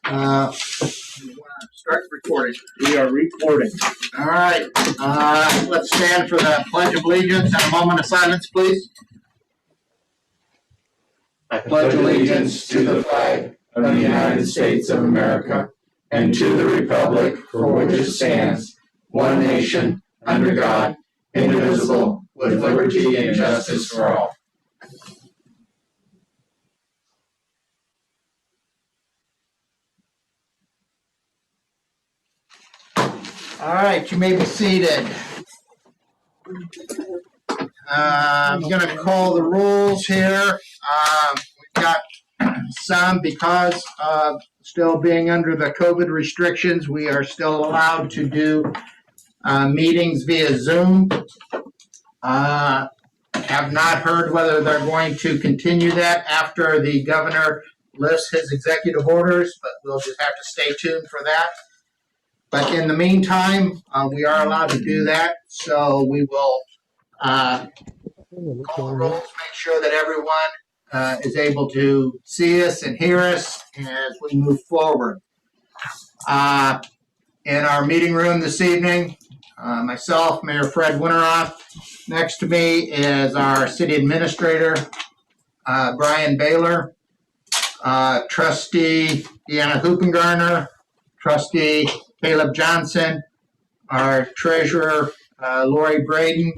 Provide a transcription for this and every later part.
Start recording. We are recording. All right. Let's stand for the Pledge of Allegiance and a moment of silence, please. I pledge allegiance to the flag of the United States of America and to the republic for which it stands, one nation, under God, indivisible, with liberty and justice for all. All right, you may be seated. I'm going to call the rules here. We've got some, because of still being under the COVID restrictions, we are still allowed to do meetings via Zoom. Have not heard whether they're going to continue that after the governor lifts his executive orders, but we'll just have to stay tuned for that. But in the meantime, we are allowed to do that, so we will call the rules, make sure that everyone is able to see us and hear us as we move forward. In our meeting room this evening, myself, Mayor Fred Winteroff. Next to me is our city administrator, Brian Baylor, Trustee Deanna Hoopengarner, Trustee Caleb Johnson, our treasurer, Lori Braden,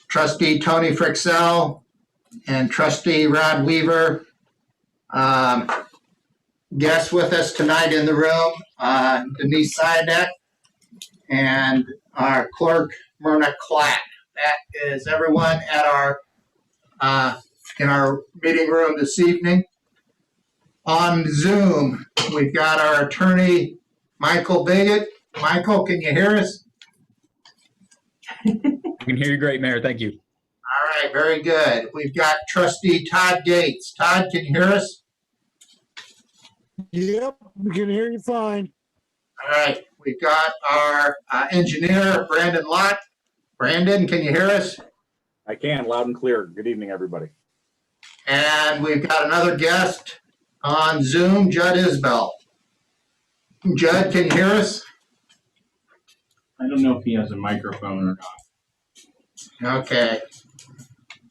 Trustee Tony Frixell, and Trustee Rod Weaver. Guests with us tonight in the room, Denise Sidek, and our clerk, Myrna Clatt. That is everyone at our in our meeting room this evening. On Zoom, we've got our attorney, Michael Bigot. Michael, can you hear us? I can hear you great, Mayor. Thank you. All right, very good. We've got Trustee Todd Gates. Todd, can you hear us? Yep, we can hear you fine. All right, we've got our engineer, Brandon Lott. Brandon, can you hear us? I can, loud and clear. Good evening, everybody. And we've got another guest on Zoom, Judd Isbell. Judd, can you hear us? I don't know if he has a microphone or not. Okay.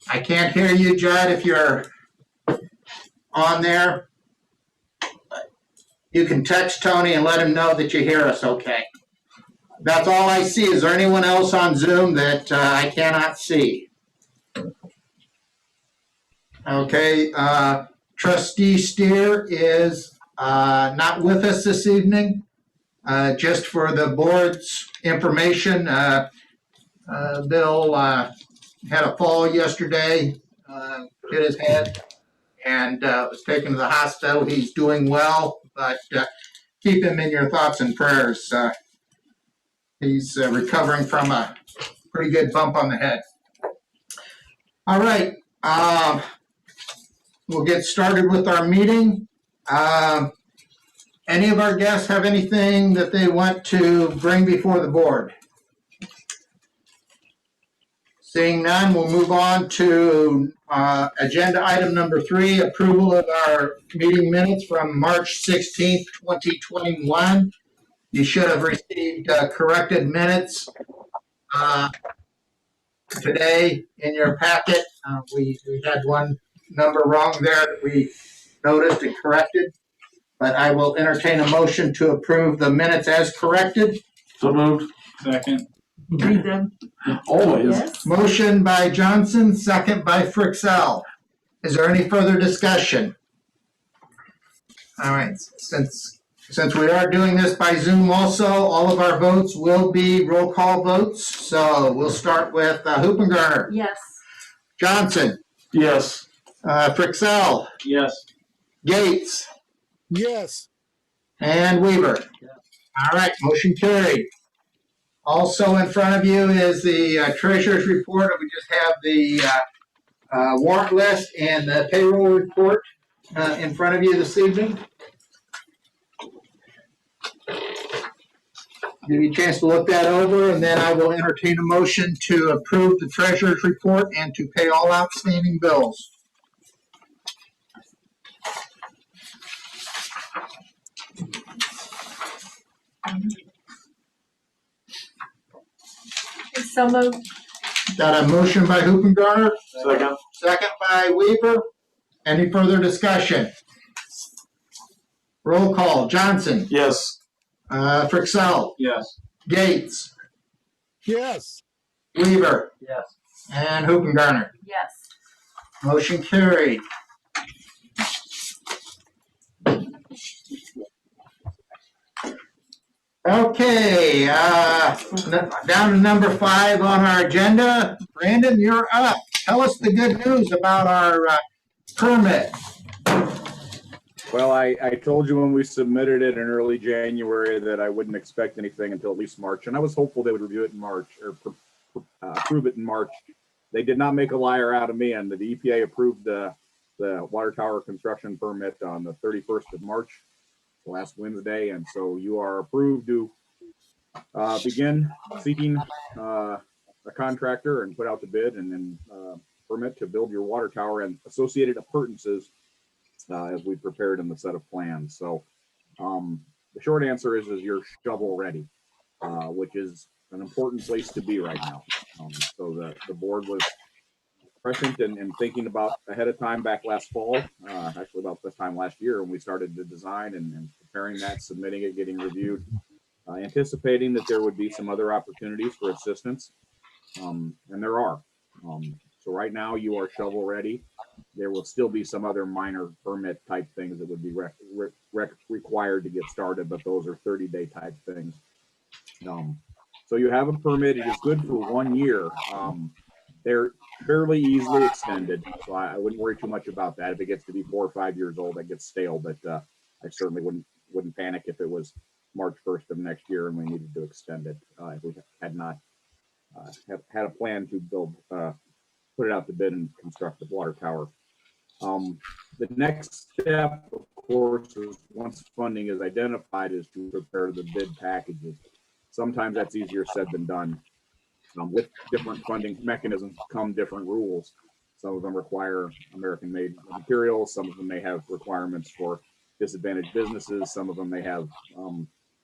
I can't hear you, Judd, if you're on there. You can text Tony and let him know that you hear us okay. That's all I see. Is there anyone else on Zoom that I cannot see? Okay. Trustee Steer is not with us this evening. Just for the board's information, Bill had a fall yesterday, hit his head, and was taken to the hospital. He's doing well, but keep him in your thoughts and prayers. He's recovering from a pretty good bump on the head. All right. We'll get started with our meeting. Any of our guests have anything that they want to bring before the board? Seeing none, we'll move on to agenda item number 3, approval of our meeting minutes from March 16th, 2021. You should have received corrected minutes today in your packet. We had one number wrong there that we noticed and corrected, but I will entertain a motion to approve the minutes as corrected. So moved. Second. Read them. Always. Yes. Motion by Johnson, second by Frixell. Is there any further discussion? All right, since we are doing this by Zoom also, all of our votes will be roll call votes. So we'll start with Hoopengarner. Yes. Johnson. Yes. Frixell. Yes. Gates. Yes. And Weaver. All right, motion carried. Also in front of you is the treasurer's report. We just have the warrant list and the payroll report in front of you this evening. Give you a chance to look that over, and then I will entertain a motion to approve the treasurer's report and to pay all outstanding bills. So moved. Got a motion by Hoopengarner, Second. second by Weaver. Any further discussion? Roll call. Johnson, Yes. Frixell, Yes. Gates, Yes. Weaver, Yes. and Hoopengarner. Yes. Motion carried. Okay, down to number 5 on our agenda. Brandon, you're up. Tell us the good news about our permit. Well, I told you when we submitted it in early January that I wouldn't expect anything until at least March, and I was hopeful they would review it in March or approve it in March. They did not make a liar out of me, and the EPA approved the water tower construction permit on the 31st of March, last Wednesday, and so you are approved to begin seeking a contractor and put out the bid and then permit to build your water tower and associated appurtenances as we prepared in the set of plans. So the short answer is you're shovel ready, which is an important place to be right now. So the board was prescient and thinking about ahead of time back last fall, actually about this time last year when we started the design and preparing that, submitting it, getting reviewed, anticipating that there would be some other opportunities for assistance, and there are. So right now you are shovel ready. There will still be some other minor permit type things that would be required to get started, but those are 30-day type things. So you have a permit. It is good for 1 year. They're fairly easily extended, so I wouldn't worry too much about that. If it gets to be 4 or 5 years old, that gets stale, but I certainly wouldn't panic if it was March 1st of next year and we needed to extend it if we had not had a plan to build, put it out to bid and construct the water tower. The next step, of course, is once funding is identified, is to prepare the bid packages. Sometimes that's easier said than done. With different funding mechanisms come different rules. Some of them require American-made materials. Some of them may have requirements for disadvantaged businesses. Some of them may have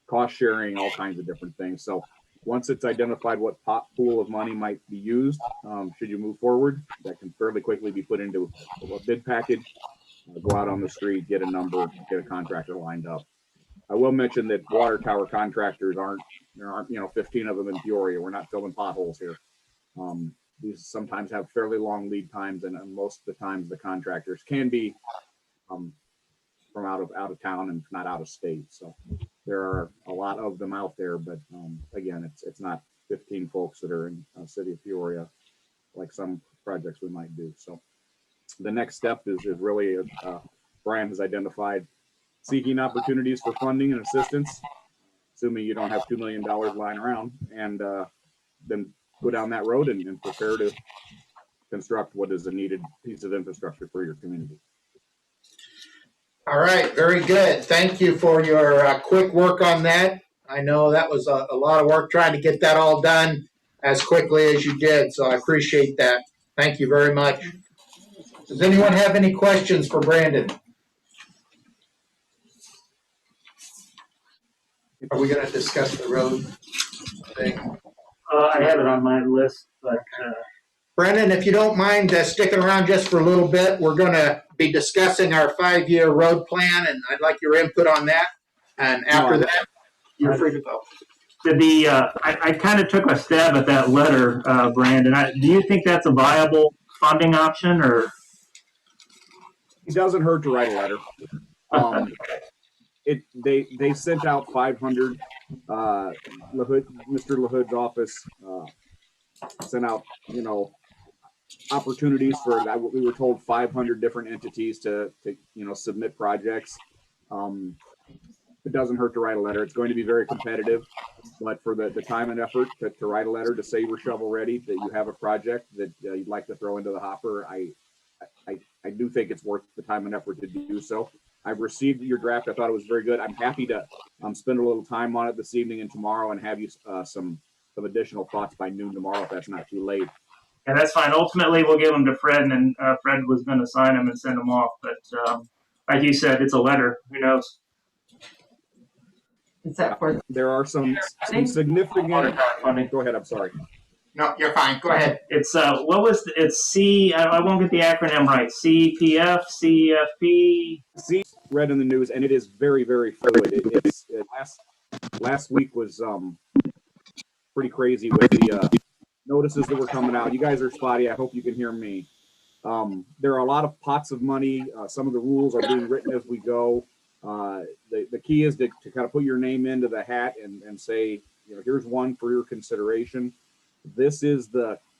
cost sharing, all kinds of different things. So once it's identified what pool of money might be used, should you move forward, that can fairly quickly be put into a bid package, go out on the street, get a number, get a contractor lined up. I will mention that water tower contractors there aren't 15 of them in Peoria. We're not filling potholes here. These sometimes have fairly long lead times, and most of the times the contractors can be from out of town and not out of state. So there are a lot of them out there, but again, it's not 15 folks that are in the city of Peoria like some projects we might do. So the next step is really Brian has identified seeking opportunities for funding and assistance, assuming you don't have $2 million lying around, and then go down that road and prepare to construct what is a needed piece of infrastructure for your community. All right, very good. Thank you for your quick work on that. I know that was a lot of work trying to get that all done as quickly as you did, so I appreciate that. Thank you very much. Does anyone have any questions for Brandon? Are we going to discuss the road thing? I have it on my list, but Brendan, if you don't mind sticking around just for a little bit, we're going to be discussing our 5-year road plan, and I'd like your input on that. And after that, you're free to go. I kind of took a stab at that letter, Brandon. Do you think that's a viable funding option, or? It doesn't hurt to write a letter. They sent out 500. Mr. LaHood's office sent out opportunities for that. We were told 500 different entities to submit projects. It doesn't hurt to write a letter. It's going to be very competitive, but for the time and effort to write a letter to say we're shovel ready, that you have a project that you'd like to throw into the hopper, I do think it's worth the time and effort to do so. I've received your draft. I thought it was very good. I'm happy to spend a little time on it this evening and tomorrow and have you some additional thoughts by noon tomorrow if that's not too late. And that's fine. Ultimately, we'll give them to Fred, and Fred was going to sign them and send them off. But like you said, it's a letter. Who knows? Is that for There are some significant. Funding. Go ahead. I'm sorry. No, you're fine. Go ahead. It's it's C. I won't get the acronym right. CPF, CFP. See, read in the news, and it is very, very fluid. Last week was pretty crazy with the notices that were coming out. You guys are spotty. I hope you can hear me. There are a lot of pots of money. Some of the rules are being written as we go. The key is to kind of put your name into the hat and say, here's one for your consideration. This is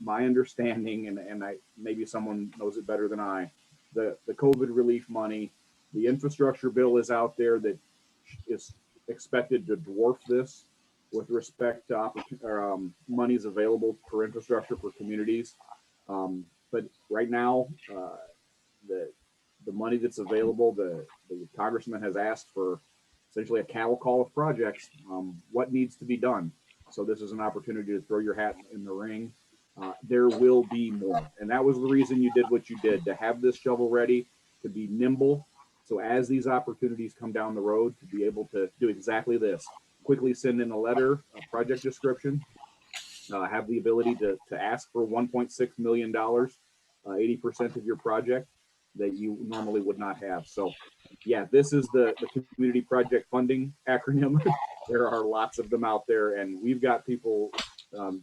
my understanding, and maybe someone knows it better than I. The COVID relief money, the infrastructure bill is out there that is expected to dwarf this with respect to monies available for infrastructure for communities. But right now, the money that's available, the congressman has asked for essentially a cattle call of projects. What needs to be done? So this is an opportunity to throw your hat in the ring. There will be more. And that was the reason you did what you did, to have this shovel ready, to be nimble. So as these opportunities come down the road, to be able to do exactly this, quickly send in a letter, a project description, have the ability to ask for $1.6 million, 80% of your project that you normally would not have. So yeah, this is the community project funding acronym. There are lots of them out there, and we've got people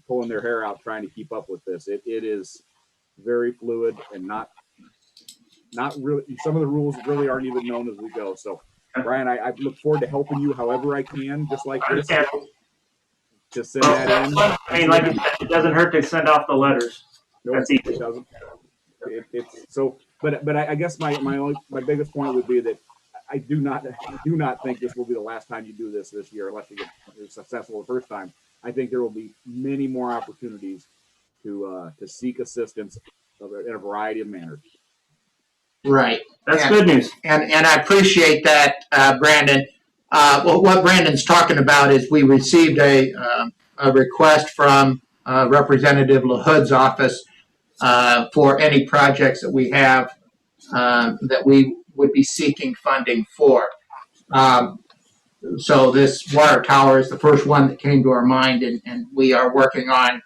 pulling their hair out trying to keep up with this. It is very fluid and not really. Some of the rules really aren't even known as we go. So, Brian, I look forward to helping you however I can, just like this. To send that in. I mean, like you said, it doesn't hurt to send off the letters. Nope, That's easy. it doesn't. It's so. But I guess my biggest point would be that I do not think this will be the last time you do this year, unless you get successful the first time. I think there will be many more opportunities to seek assistance in a variety of manners. Right. That's good news. And I appreciate that, Brandon. Well, what Brandon's talking about is we received a request from Representative LaHood's office for any projects that we have that we would be seeking funding for. So this water tower is the first one that came to our mind, and we are working on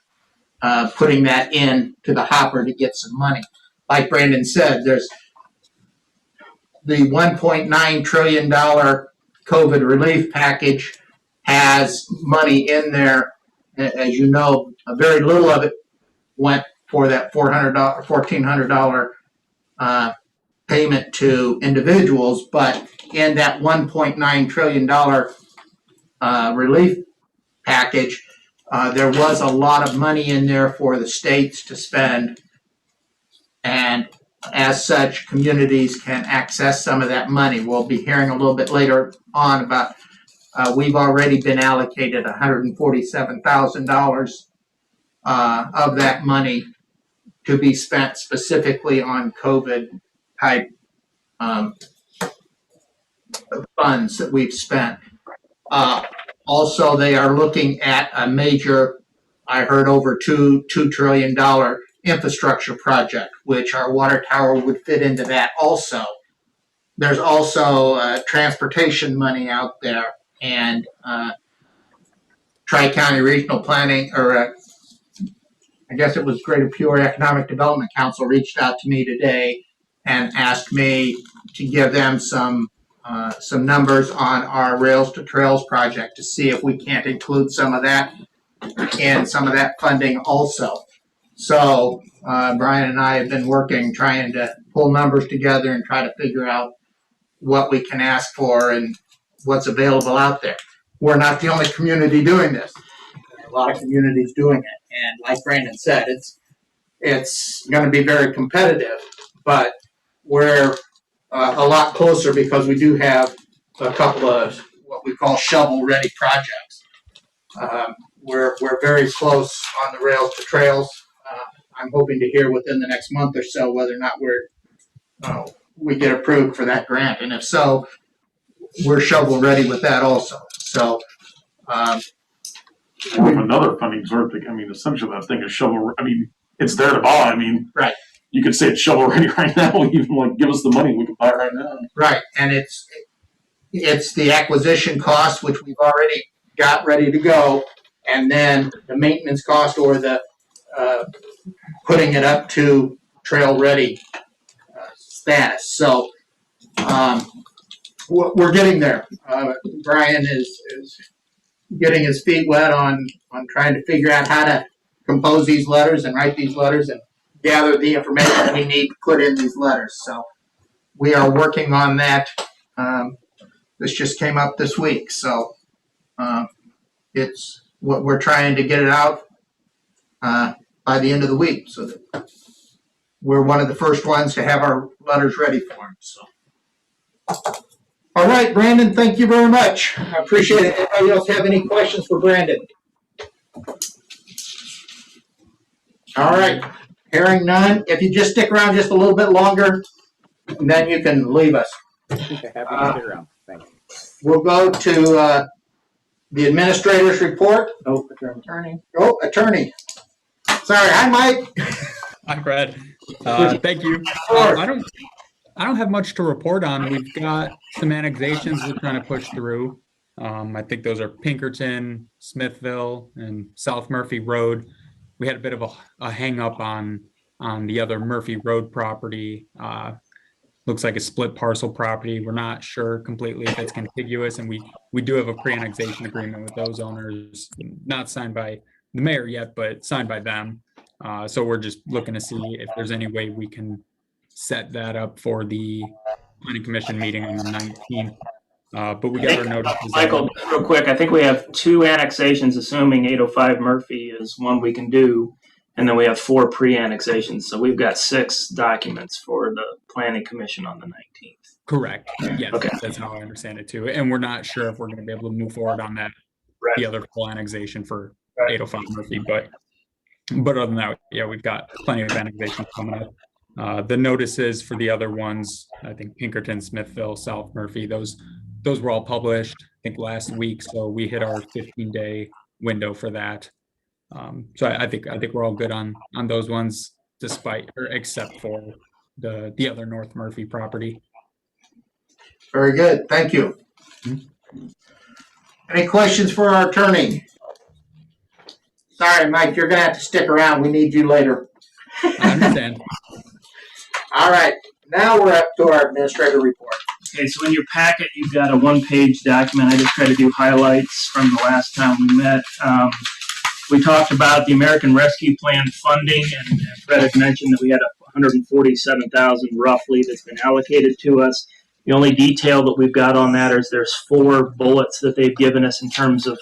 putting that in to the hopper to get some money. Like Brandon said, there's the $1.9 trillion COVID relief package has money in there. As you know, very little of it went for that $1,400 payment to individuals, but in that $1.9 trillion relief package, there was a lot of money in there for the states to spend, and as such, communities can access some of that money. We'll be hearing a little bit later on about we've already been allocated $147,000 of that money to be spent specifically on COVID type funds that we've spent. Also, they are looking at a major, I heard over $2 trillion infrastructure project, which our water tower would fit into that also. There's also transportation money out there, and Tri-County Regional Planning, or I guess it was Greater Peoria Economic Development Council, reached out to me today and asked me to give them some numbers on our Rails to Trails project to see if we can't include some of that in some of that funding also. So Brian and I have been working, trying to pull numbers together and try to figure out what we can ask for and what's available out there. We're not the only community doing this. There are a lot of communities doing it. And like Brandon said, it's going to be very competitive, but we're a lot closer because we do have a couple of what we call shovel-ready projects. We're very close on the Rails to Trails. I'm hoping to hear within the next month or so whether or not we get approved for that grant, and if so, we're shovel-ready with that also. So. Another funding source. I mean, essentially that thing is shovel. I mean, it's there to buy. I mean, right. You could say it's shovel ready right now. Even like give us the money, we can buy it right now. Right, and it's the acquisition cost, which we've already got ready to go, and then the maintenance cost or the putting it up to trail ready status. So we're getting there. Brian is getting his feet wet on trying to figure out how to compose these letters and write these letters and gather the information we need to put in these letters. So we are working on that. This just came up this week, so it's what we're trying to get it out by the end of the week, so that we're one of the first ones to have our letters ready for them. So, all right, Brandon, thank you very much. I appreciate it. Anybody else have any questions for Brandon? All right, hearing none. If you just stick around just a little bit longer, then you can leave us. Happy to stick around. Thanks. We'll go to the administrator's report. Oh, attorney. Oh, attorney. Sorry, hi, Mike. Hi, Brad. Thank you. I don't have much to report on. We've got some annexations we're trying to push through. I think those are Pinkerton, Smithville, and South Murphy Road. We had a bit of a hang up on the other Murphy Road property. Looks like a split parcel property. We're not sure completely if it's contiguous, and we do have a pre-annexation agreement with those owners, not signed by the mayor yet, but signed by them. So we're just looking to see if there's any way we can set that up for the planning commission meeting on the 19th. But we got our notices. Michael, real quick, I think we have 2 annexations, assuming 805 Murphy is one we can do, and then we have 4 pre-annexations. So we've got 6 documents for the planning commission on the 19th. Correct. Yes, Okay. that's how I understand it too. And we're not sure if we're going to be able to move forward on that, Right. the other full annexation for Right. 805 Murphy. But other than that, yeah, we've got plenty of annexations coming up. The notices for the other ones, I think Pinkerton, Smithville, South Murphy, those were all published, I think, last week. So we hit our 15-day window for that. So I think we're all good on those ones, except for the other North Murphy property. Very good. Thank you. Any questions for our attorney? Sorry, Mike, you're going to have to stick around. We need you later. I understand. All right. Now we're up to our administrator report. Okay, so in your packet, you've got a 1-page document. I just tried to do highlights from the last time we met. We talked about the American Rescue Plan funding, and Fred had mentioned that we had $147,000 roughly that's been allocated to us. The only detail that we've got on that is there's 4 bullets that they've given us in terms of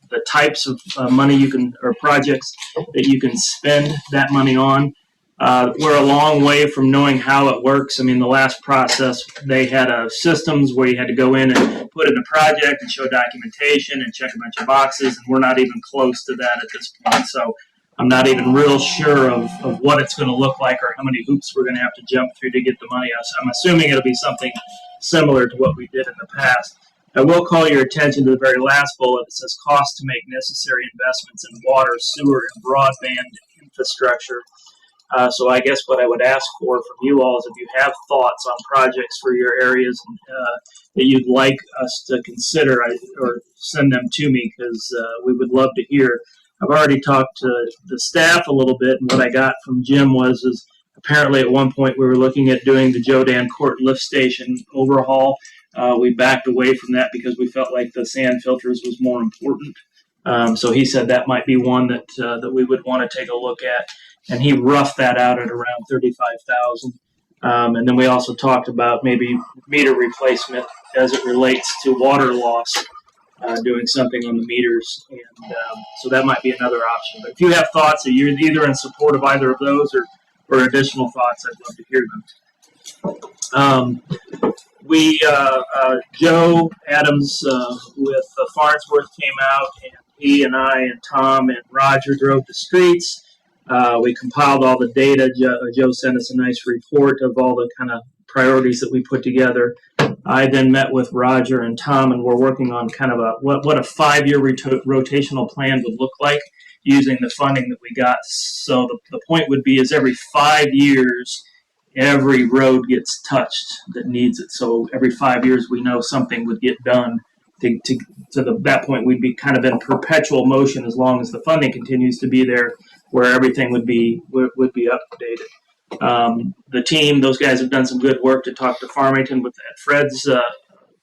the types of money you can, or projects that you can spend that money on. We're a long way from knowing how it works. I mean, the last process, they had systems where you had to go in and put in a project and show documentation and check a bunch of boxes, and we're not even close to that at this point. So I'm not even real sure of what it's going to look like or how many hoops we're going to have to jump through to get the money out. So I'm assuming it'll be something similar to what we did in the past. I will call your attention to the very last bullet. It says cost to make necessary investments in water, sewer, and broadband infrastructure. So I guess what I would ask for from you all is if you have thoughts on projects for your areas that you'd like us to consider, or send them to me, because we would love to hear. I've already talked to the staff a little bit, and what I got from Jim was apparently at one point we were looking at doing the Jodan Court lift station overhaul. We backed away from that because we felt like the sand filters was more important. So he said that might be one that we would want to take a look at. And he roughed that out at around $35,000. And then we also talked about maybe meter replacement as it relates to water loss, doing something on the meters. And so that might be another option. But if you have thoughts, or you're either in support of either of those or additional thoughts, I'd love to hear them. Joe Adams with Farnsworth came out, and he and I and Tom and Roger drove the streets. We compiled all the data. Joe sent us a nice report of all the kind of priorities that we put together. I then met with Roger and Tom, and we're working on kind of what a 5-year rotational plan would look like using the funding that we got. So the point would be is every 5 years, every road gets touched that needs it. So every 5 years, we know something would get done. That point, we'd be kind of in perpetual motion as long as the funding continues to be there, where everything would be updated. The team, those guys have done some good work to talk to Farmington with Fred's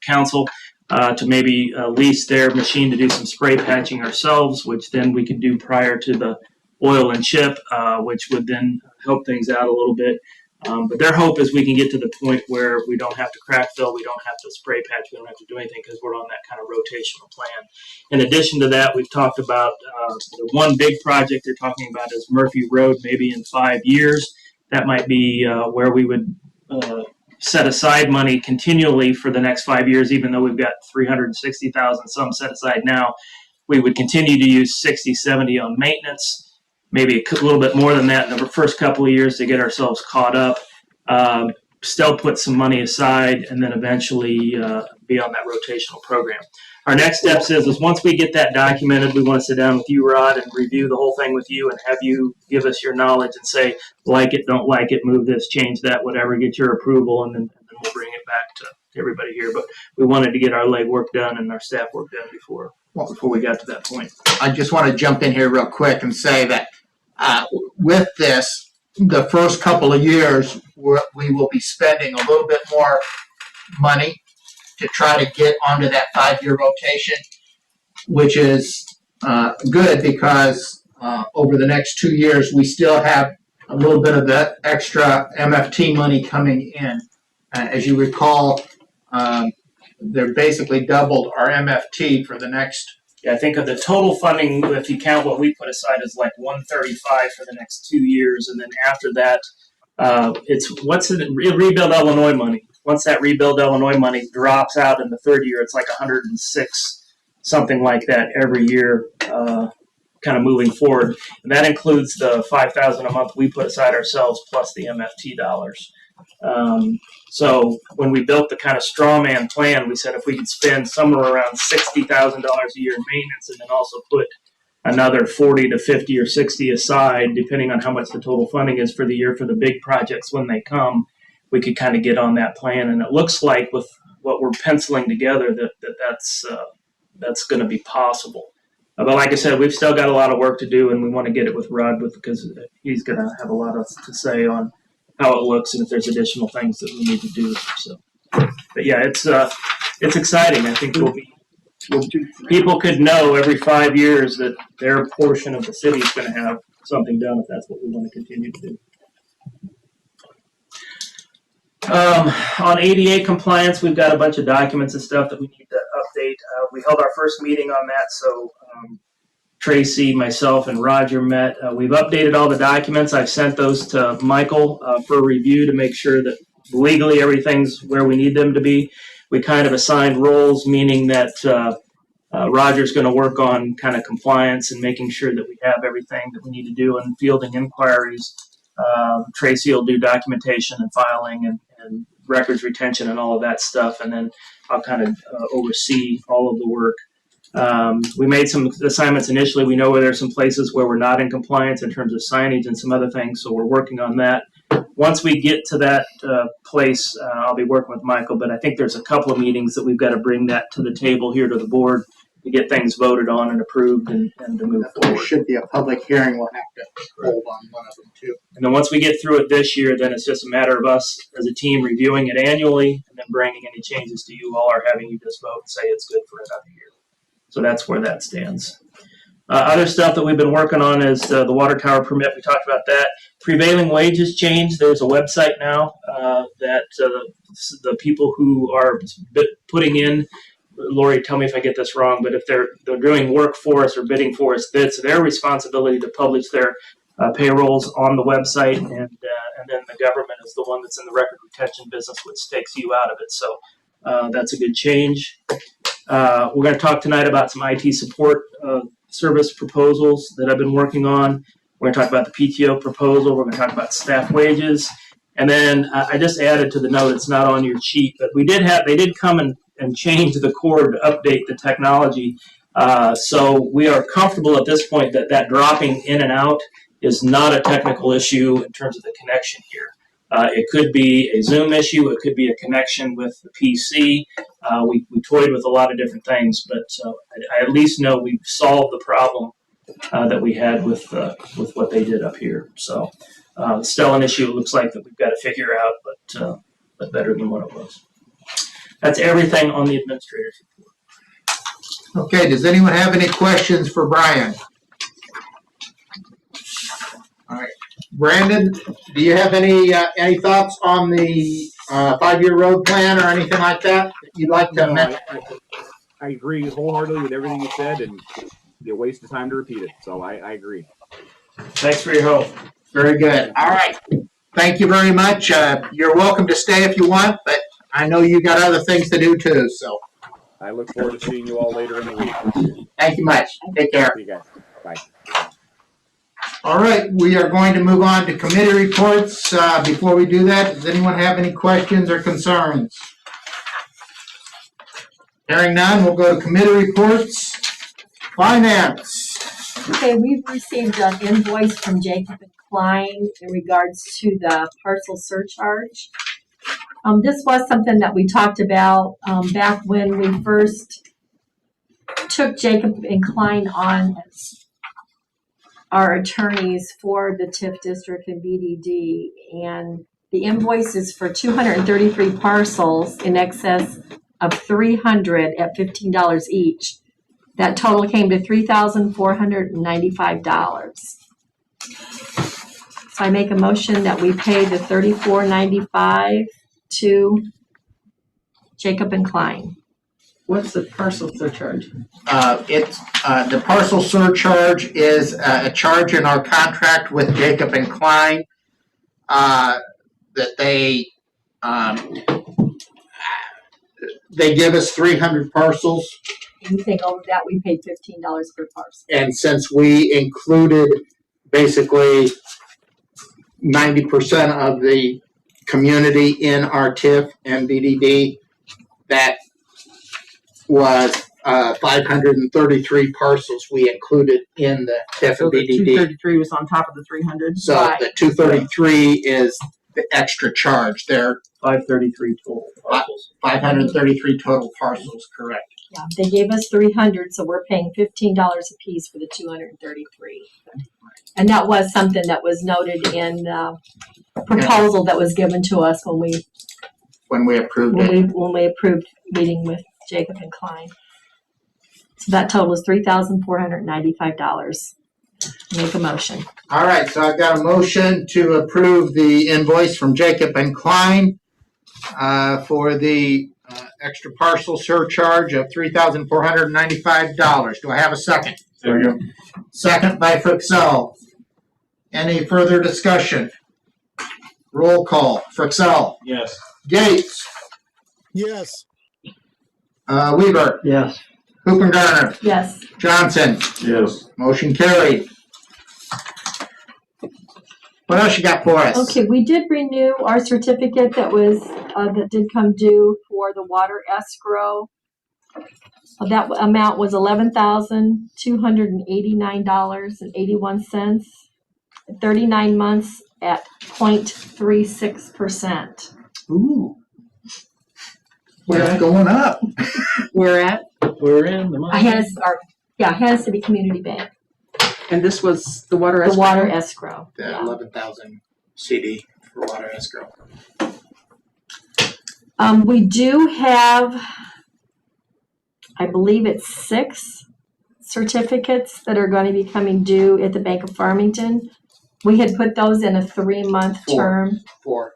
council to maybe lease their machine to do some spray patching ourselves, which then we could do prior to the oil and chip, which would then help things out a little bit. But their hope is we can get to the point where we don't have to crack fill, we don't have to spray patch, we don't have to do anything because we're on that kind of rotational plan. In addition to that, we've talked about the one big project they're talking about is Murphy Road, maybe in 5 years. That might be where we would set aside money continually for the next 5 years, even though we've got 360,000 some set aside now. We would continue to use 60, 70 on maintenance. Maybe a little bit more than that in the first couple of years to get ourselves caught up, still put some money aside, and then eventually be on that rotational program. Our next steps is once we get that documented, we want to sit down with you, Rod, and review the whole thing with you and have you give us your knowledge and say, like it, don't like it, move this, change that, whatever, get your approval, and then we'll bring it back to everybody here. But we wanted to get our legwork done and our staff work done before we got to that point. I just want to jump in here real quick and say that with this, the first couple of years, we will be spending a little bit more money to try to get onto that 5-year rotation, which is good because over the next 2 years, we still have a little bit of that extra MFT money coming in. As you recall, they're basically doubled our MFT for the next. Yeah, I think of the total funding, if you count what we put aside, is like 135 for the next 2 years, and then after that, it's Rebuild Illinois money. Once that Rebuild Illinois money drops out in the third year, it's like 106, something like that every year, kind of moving forward. And that includes the $5,000 a month we put aside ourselves plus the MFT dollars. So when we built the kind of straw man plan, we said if we could spend somewhere around $60,000 a year in maintenance and then also put another 40 to 50 or 60 aside, depending on how much the total funding is for the year for the big projects when they come, we could kind of get on that plan. And it looks like with what we're penciling together that's going to be possible. But like I said, we've still got a lot of work to do, and we want to get it with Rod because he's going to have a lot to say on how it looks and if there's additional things that we need to do. So, but yeah, it's exciting. I think people could know every 5 years that their portion of the city is going to have something done if that's what we want to continue to do. On ADA compliance, we've got a bunch of documents and stuff that we need to update. We held our first meeting on that, so Tracy, myself, and Roger met. We've updated all the documents. I've sent those to Michael for review to make sure that legally everything's where we need them to be. We kind of assigned roles, meaning that Roger's going to work on kind of compliance and making sure that we have everything that we need to do and fielding inquiries. Tracy will do documentation and filing and records retention and all of that stuff, and then I'll kind of oversee all of the work. We made some assignments initially. We know where there's some places where we're not in compliance in terms of signage and some other things, so we're working on that. Once we get to that place, I'll be working with Michael, but I think there's a couple of meetings that we've got to bring that to the table here to the board to get things voted on and approved and to move There forward. should be a public hearing. We'll have to hold on one of them too. And then once we get through it this year, then it's just a matter of us as a team reviewing it annually and then bringing any changes to you all or having you just vote and say it's good for another year. So that's where that stands. Other stuff that we've been working on is the water tower permit. We talked about that. Prevailing wages changed. There's a website now that the people who are putting in, Lori, tell me if I get this wrong, but if they're doing work for us or bidding for us, it's their responsibility to publish their payrolls on the website, and then the government is the one that's in the record retention business, which takes you out of it. So that's a good change. We're going to talk tonight about some IT support service proposals that I've been working on. We're going to talk about the PTO proposal. We're going to talk about staff wages. And then I just added to the note, it's not on your sheet, but they did come and change the cord to update the technology. So we are comfortable at this point that dropping in and out is not a technical issue in terms of the connection here. It could be a Zoom issue. It could be a connection with the PC. We toyed with a lot of different things, but I at least know we've solved the problem that we had with what they did up here. So still an issue. It looks like that we've got to figure out, but better than what it was. That's everything on the administrator's report. Okay, does anyone have any questions for Brian? All right, Brandon, do you have any thoughts on the 5-year road plan or anything like that you'd like to No, mention? I agree wholeheartedly with everything you said, and it'd be a waste of time to repeat it. So I agree. Thanks for your help. Very good. All right. Thank you very much. You're welcome to stay if you want, but I know you got other things to do too, so I look forward to seeing you all later in the week. thank you much. Take care. See you guys. Bye. All right, we are going to move on to committee reports. Before we do that, does anyone have any questions or concerns? Hearing none, we'll go to committee reports. Finance. Okay, we've received an invoice from Jacob and Klein in regards to the parcel surcharge. This was something that we talked about back when we first took Jacob and Klein on as our attorneys for the TIF district and BDD. And the invoice is for 233 parcels in excess of 300 at $15 each. That total came to $3,495. So I make a motion that we pay the $34.95 to Jacob and Klein. What's the parcel surcharge? It's the parcel surcharge is a charge in our contract with Jacob and Klein that they give us 300 parcels. Anything over that, we paid $15 per parcel. And since we included basically 90% of the community in our TIF and BDD, that was 533 parcels we included in the TIF So and the BDD. 233 was on top of the 300? So Right. the 233 is the extra charge. They're 533 total parcels. 533 total parcels, correct? Yeah, they gave us 300, so we're paying $15 a piece for the 233. And that was something that was noted in the proposal that was given to us when we Approved it. when we approved meeting with Jacob and Klein. So that total is $3,495. Make a motion. All right, so I've got a motion to approve the invoice from Jacob and Klein for the extra parcel surcharge of $3,495. Do I have a second? There you go. Second by Frixell. Any further discussion? Roll call. Frixell. Yes. Gates. Yes. Weaver. Yes. Hoopengarner. Yes. Johnson. Yes. Motion carried. What else you got for us? Okay, we did renew our certificate that was that did come due for the water escrow. That amount was $11,289.81. 39 months at 0.36%. Ooh. Well, it's going up. We're at, We're in the money. Hannah City Community Bank, and this was the water the escrow? water escrow. The Yeah. 11,000 CD for water escrow. We do have, I believe it's 6 certificates that are going to be coming due at the Bank of Farmington. We had put those in a 3-month 4. term. 4.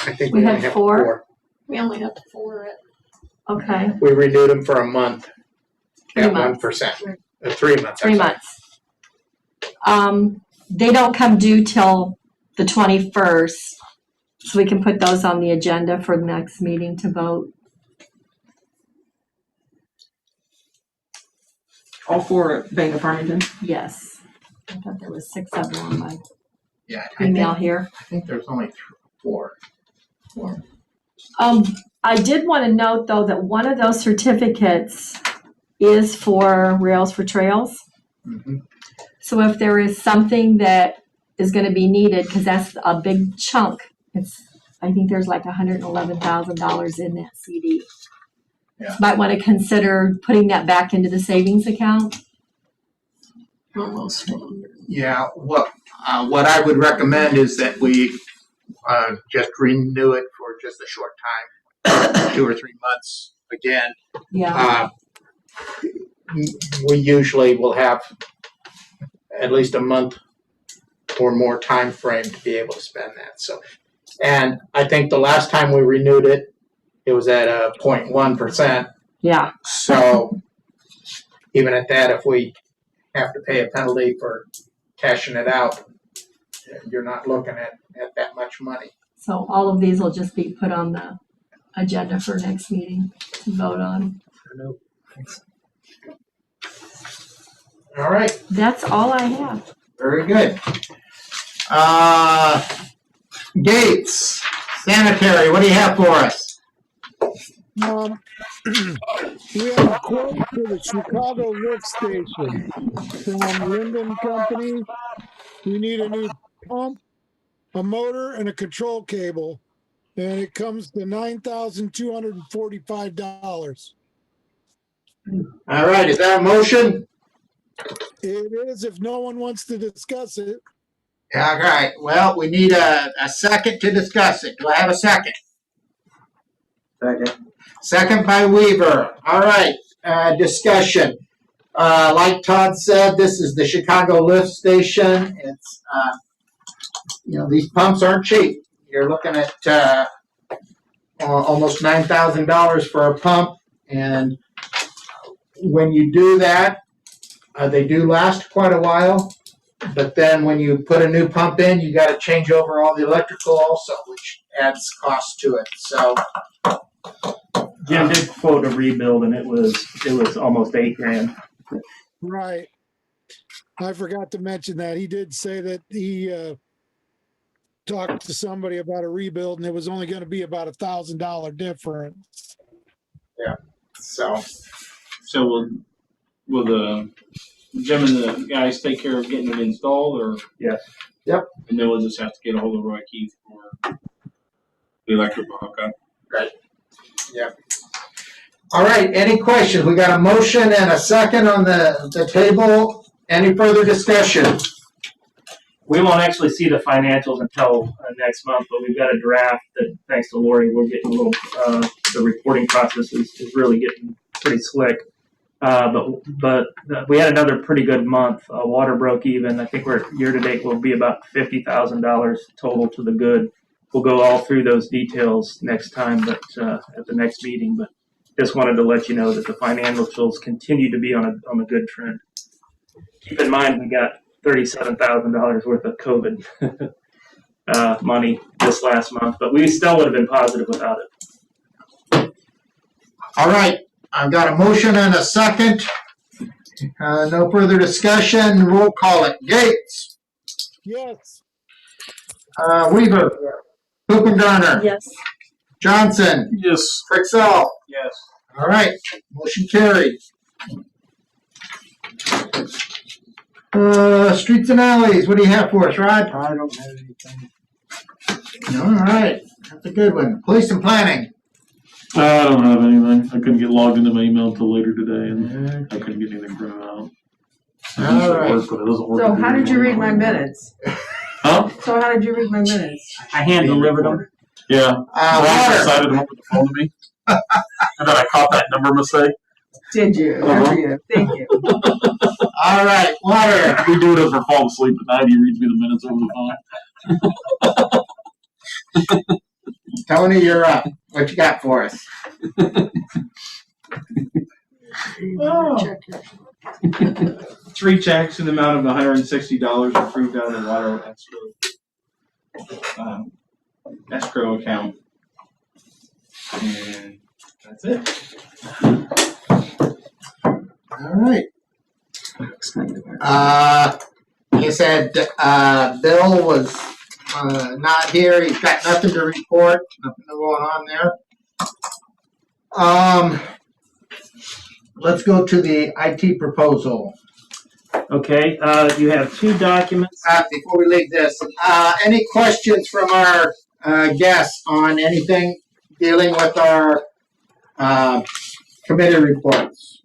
I think We we had only have 4. We only have 4. Okay, We renewed them for a month 3 at months. 1%. 3 months. 3 months. They don't come due till the 21st, so we can put those on the agenda for the next meeting to vote. All 4 at Bank of Farmington? Yes. I thought there was 6 of them on my Yeah, email here. I think there's only 4. I did want to note, though, that one of those certificates is for Rails for Trails. Mm-hmm. So if there is something that is going to be needed, because that's a big chunk I think there's like $111,000 in that CD. Yeah. Might want to consider putting that back into the savings account. Almost. Yeah, what I would recommend is that we just renew it for just a short time, 2 or 3 months again. Yeah. We usually will have at least a month or more time frame to be able to spend that. So, and I think the last time we renewed it, it was at 0.1%. Yeah. So even at that, if we have to pay a penalty for cashing it out, you're not looking at that much money. So all of these will just be put on the agenda for next meeting to vote on. All right, That's all I have. very good. Gates, sanitary, what do you have for us? We have a quote for the Chicago lift station from Linden Company. We need a new pump, a motor, and a control cable, and it comes to $9,245. All right, is that a motion? It is if no one wants to discuss it. All right, well, we need a second to discuss it. Do I have a second? Second. Second by Weaver. All right, discussion. Like Todd said, this is the Chicago lift station. It's, these pumps aren't cheap. You're looking at almost $9,000 for a pump. And when you do that, they do last quite a while. But then when you put a new pump in, you got to change over all the electrical also, which adds cost to it. So Jim did quote a rebuild, and it was almost $8,000. Right. I forgot to mention that. He did say that he talked to somebody about a rebuild, and it was only going to be about $1,000 difference. yeah, so So will the Jim and the guys take care of getting it installed, or? Yes. Yep. And then we'll just have to get a hold of Roy Keith for the electrical hookup. right, yeah. All right, any questions? We got a motion and a second on the table. Any further discussion? We won't actually see the financials until next month, but we've got a draft that, thanks to Lori, we're getting a little, the reporting process is really getting pretty slick. But we had another pretty good month. Water broke even. I think we're year to date will be about $50,000 total to the good. We'll go all through those details next time, but at the next meeting. But just wanted to let you know that the financials continue to be on a good trend. Keep in mind we got $37,000 worth of COVID money this last month, but we still would have been positive without it. All right, I've got a motion and a second. No further discussion. Roll call it. Gates. Yes. Weaver. Kuppendorfer. Yes. Johnson. Yes. Fixell. Yes. All right, motion carried. Streets and alleys, what do you have for us, Rod? I don't have anything. All right, that's a good one. Police and planning. I don't have anything. I couldn't get logged into my email until later today, and I couldn't get anything printed out. It All usually right. works, but it doesn't work. So how did you read my minutes? Huh? So how did you read my minutes? I hand delivered them. Yeah. Rob Water. decided to open the phone to me, and then I caught that number mistake. Did you? Good for you. Thank you. All right, water. We do it as we're falling asleep at night. He reads me the minutes over the phone. Tony, you're up. What you got for us? Oh. 3 checks in the amount of $160 approved out of the water escrow account. And that's it. All right. You said Bill was not here. He's got nothing to report. Nothing going on there. Let's go to the IT proposal. Okay, you have 2 documents. Before we leave this, any questions from our guests on anything dealing with our committee reports?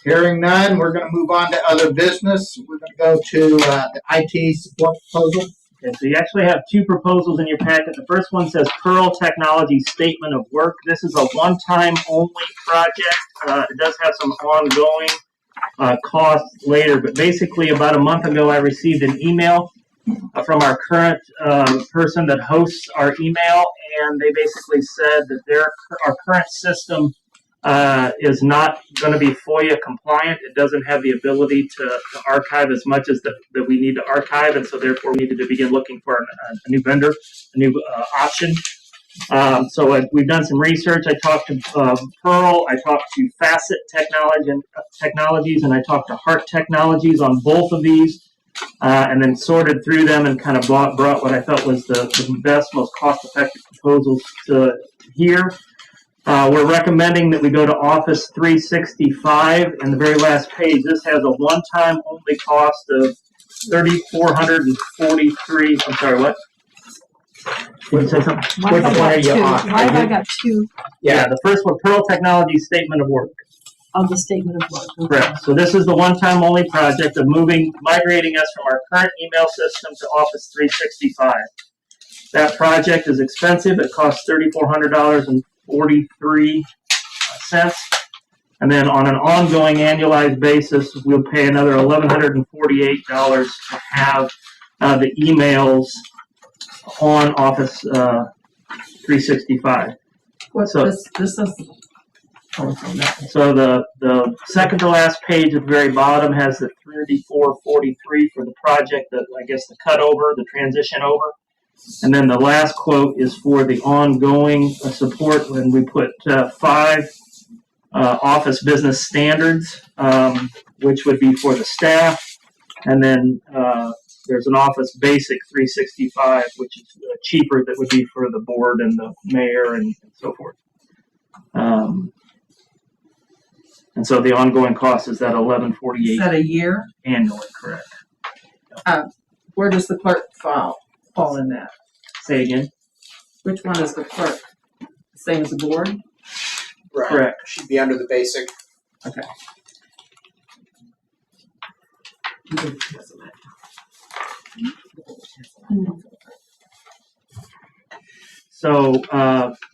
Hearing none, we're going to move on to other business. We're going to go to the IT support proposal. Okay, so you actually have two proposals in your packet. The first one says Pearl Technology Statement of Work. This is a one-time only project. It does have some ongoing costs later, but basically about a month ago I received an email from our current person that hosts our email, and they basically said that our current system is not going to be FOIA compliant. It doesn't have the ability to archive as much as that we need to archive, and so therefore we needed to begin looking for a new vendor, a new option. So we've done some research. I talked to Pearl, I talked to Facet Technologies, and I talked to Heart Technologies on both of these, and then sorted through them and kind of brought what I felt was the best, most cost-effective proposals to here. We're recommending that we go to Office 365. In the very last page, this has a one-time only cost of $3,443. I'm sorry, what? Which one are you on? Why have I got two? Yeah, the first one, Pearl Technology Statement of Work. Of the statement of work. Okay. Correct. So this is the one-time only project of migrating us from our current email system to Office 365. That project is expensive. It costs $3,443. And then on an ongoing annualized basis, we'll pay another $1,148 to have the emails on Office 365. What's So- this? This is. So the second to last page at the very bottom has the $34.43 for the project, the cutover, the transition over. And then the last quote is for the ongoing support when we put 5 office business standards, which would be for the staff. And then there's an Office Basic 365, which is cheaper, that would be for the board and the mayor and so forth. And so the ongoing cost is that $1,148 Is that a year? annually, correct? Where does the clerk fall in that? Say again? Which one is the clerk? Same as the board? Right. Correct. Should be under the basic. Okay. So,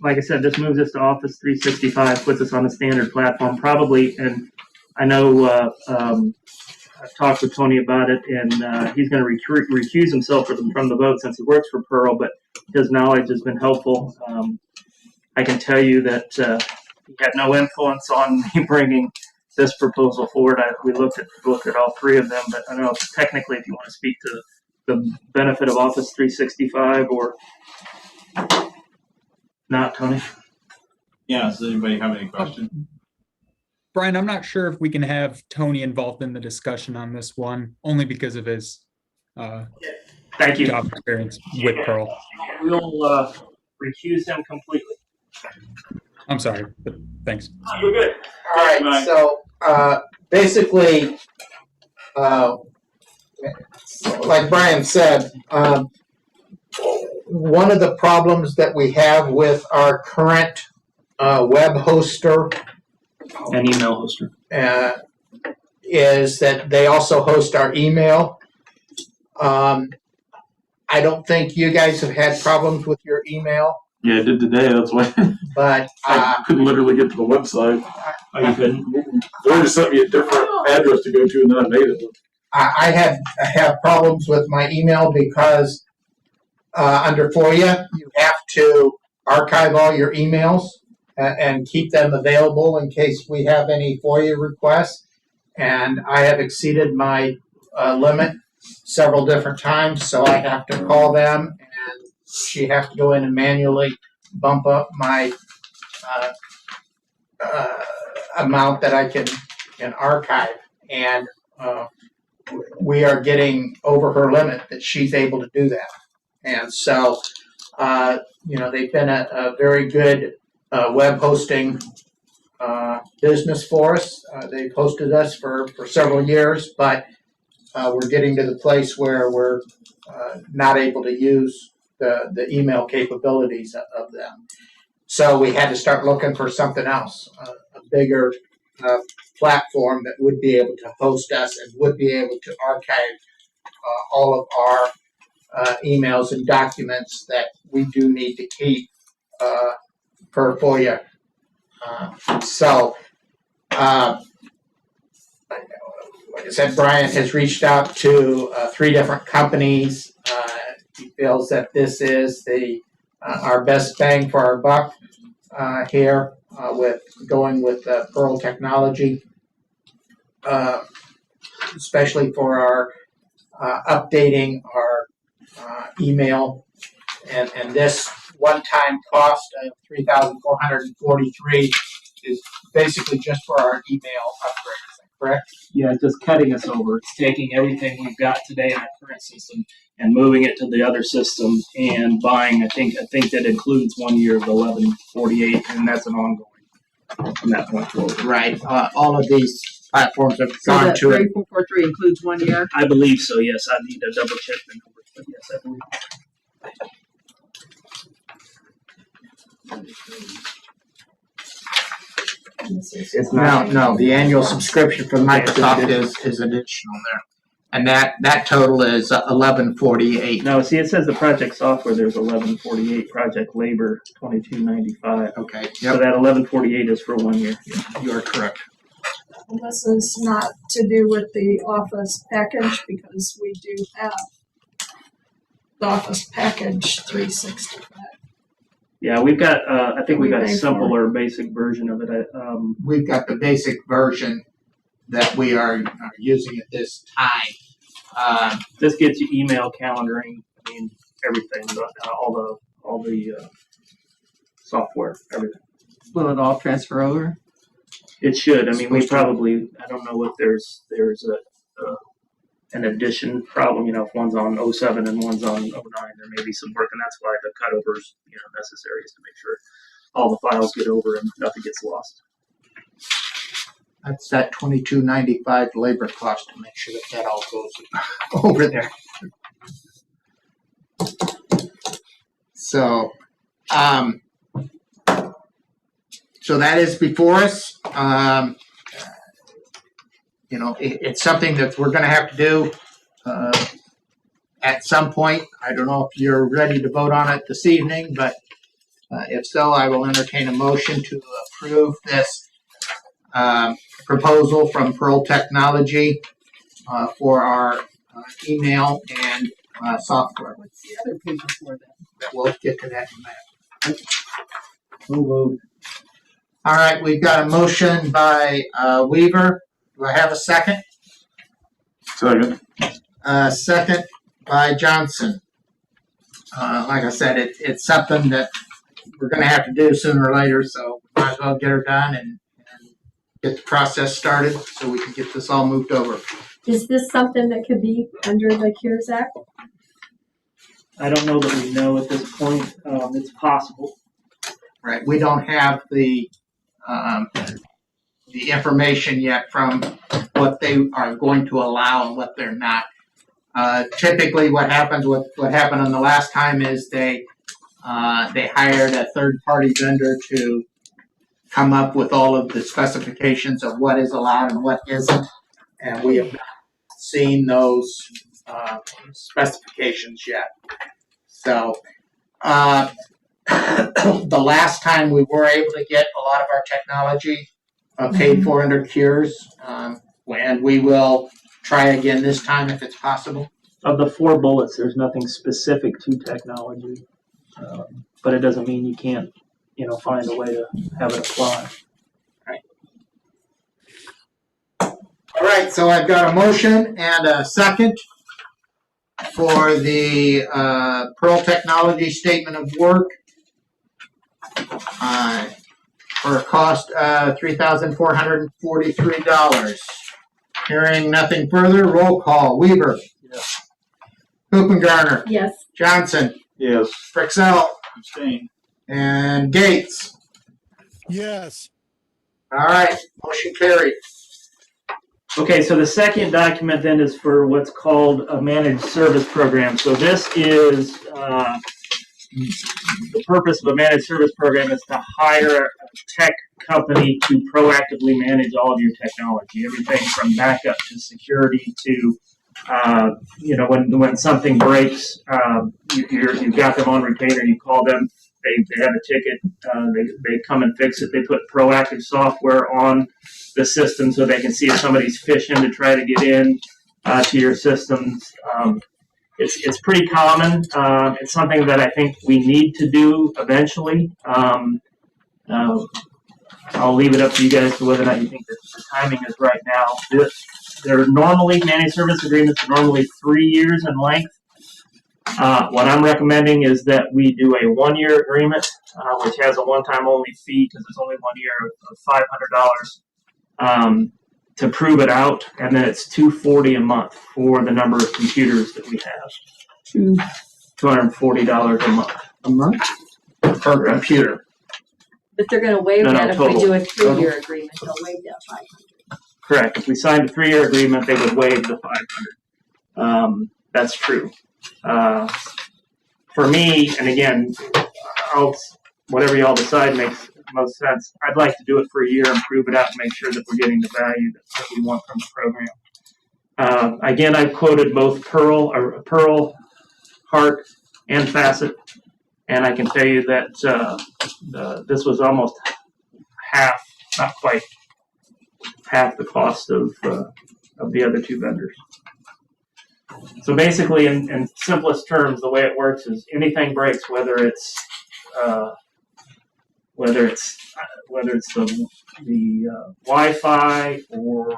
like I said, this moves us to Office 365, puts us on the standard platform, probably, and I know I've talked with Tony about it, and he's going to recuse himself from the vote since he works for Pearl, but his knowledge has been helpful. I can tell you that he had no influence on me bringing this proposal forward. We looked at all 3 of them, but I don't know if technically if you want to speak to the benefit of Office 365 or not, Tony. Yeah, does anybody have any questions? Brian, I'm not sure if we can have Tony involved in the discussion on this one, only because of his Thank you. job experience with Pearl. We'll recuse him completely. I'm sorry, but thanks. You're good. All right, so basically, like Brian said, one of the problems that we have with our current web hoster And email hoster. is that they also host our email. I don't think you guys have had problems with your email, Yeah, I did today. That's why but I couldn't literally get to the website. Oh, you couldn't? They just sent me a different address to go to, and then I made it. I have problems with my email because under FOIA, you have to archive all your emails and keep them available in case we have any FOIA requests. And I have exceeded my limit several different times, so I have to call them, and she has to go in and manually bump up my amount that I can archive. And we are getting over her limit that she's able to do that. And so, they've been a very good web hosting business for us. They've hosted us for several years, but we're getting to the place where we're not able to use the email capabilities of them. So we had to start looking for something else, a bigger platform that would be able to host us and would be able to archive all of our emails and documents that we do need to keep per FOIA. Like I said, Brian has reached out to 3 different companies. He feels that this is our best bang for our buck here with going with Pearl Technology, especially for our updating our email, and this one-time cost of $3,443 is basically just for our email upgrade. Is that correct? Yeah, it's just cutting us over. It's taking everything we've got today in our current system and moving it to the other system and buying. I think that includes 1 year of 1148, and that's an ongoing from that point forward. Right. All of these platforms have So gone that to it. 3443 includes 1 year? I believe so. Yes, I need to double check the numbers, but yes, I believe. No, the annual subscription for Microsoft is additional there. And that total is 1148. No, see, it says the project software, there's 1148, project labor 2295. Okay, So yep, that 1148 is for 1 year. you are correct. And this is not to do with the Office package because we do have the Office package 365. Yeah, we've got, I think we've got a We pay for simpler basic version of it. We've got the basic version that we are using at this time. This gets you email, calendaring, I mean, everything, all the software, everything. Will it all transfer over? It should. I mean, we probably, I don't know if there's an addition problem, if one's on 07 and one's on 09, there may be some work, and that's why the cutovers, necessary is to make sure all the files get over and nothing gets lost. That's that $22.95 labor cost to make sure that all goes over there. So, so that is before us. It's something that we're going to have to do at some point. I don't know if you're ready to vote on it this evening, but if so, I will entertain a motion to approve this proposal from Pearl Technology for our email and software. What's the other page before that? We'll get to that in a minute. All right, we've got a motion by Weaver. Do I have a second? Second. Second by Johnson. Like I said, it's something that we're going to have to do sooner or later, so might as well get her done and get the process started so we can get this all moved over. Is this something that could be under the CARES Act? I don't know that we know at this point. It's possible. Right, we don't have the information yet from what they are going to allow and what they're not. Typically, what happened on the last time is they hired a third-party vendor to come up with all of the specifications of what is allowed and what isn't, and we have not seen those specifications yet. So, the last time we were able to get a lot of our technology paid for under CURES, and we will try again this time if it's possible. Of the 4 bullets, there's nothing specific to technology, but it doesn't mean you can't, find a way to have it apply. All right, so I've got a motion and a second for the Pearl Technology Statement of Work for a cost of $3,443. Hearing nothing further, roll call. Weaver. Yes. Hoopengarner. Yes. Johnson. Yes. Frixell. Abstain. And Gates. Yes. All right, motion carried. Okay, so the second document then is for what's called a managed service program. So this is the purpose of a managed service program is to hire a tech company to proactively manage all of your technology, everything from backup to security to, when something breaks, you've got them on retainer, you call them, they have a ticket, they come and fix it. They put proactive software on the system so they can see if somebody's phishing to try to get in to your systems. It's pretty common. It's something that I think we need to do eventually. I'll leave it up to you guys to whether or not you think that the timing is right now. They're normally, managed service agreements are normally 3 years in length. What I'm recommending is that we do a 1-year agreement, which has a one-time only fee because it's only 1 year of $500 to prove it out, and then it's $240 a month for the number of computers that we have. $240 a month. A month? Per computer. But they're gonna waive No, that if we total. do a 3-year agreement, they'll waive that 500. Correct. If we signed a 3-year agreement, they would waive the 500. That's true. For me, and again, whatever y'all decide makes most sense. I'd like to do it for a year and prove it out and make sure that we're getting the value that we want from the program. Again, I've quoted both Pearl, Heart, and Facet, and I can tell you that this was almost half, not quite half the cost of the other two vendors. So basically, in simplest terms, the way it works is anything breaks, whether it's the Wi-Fi or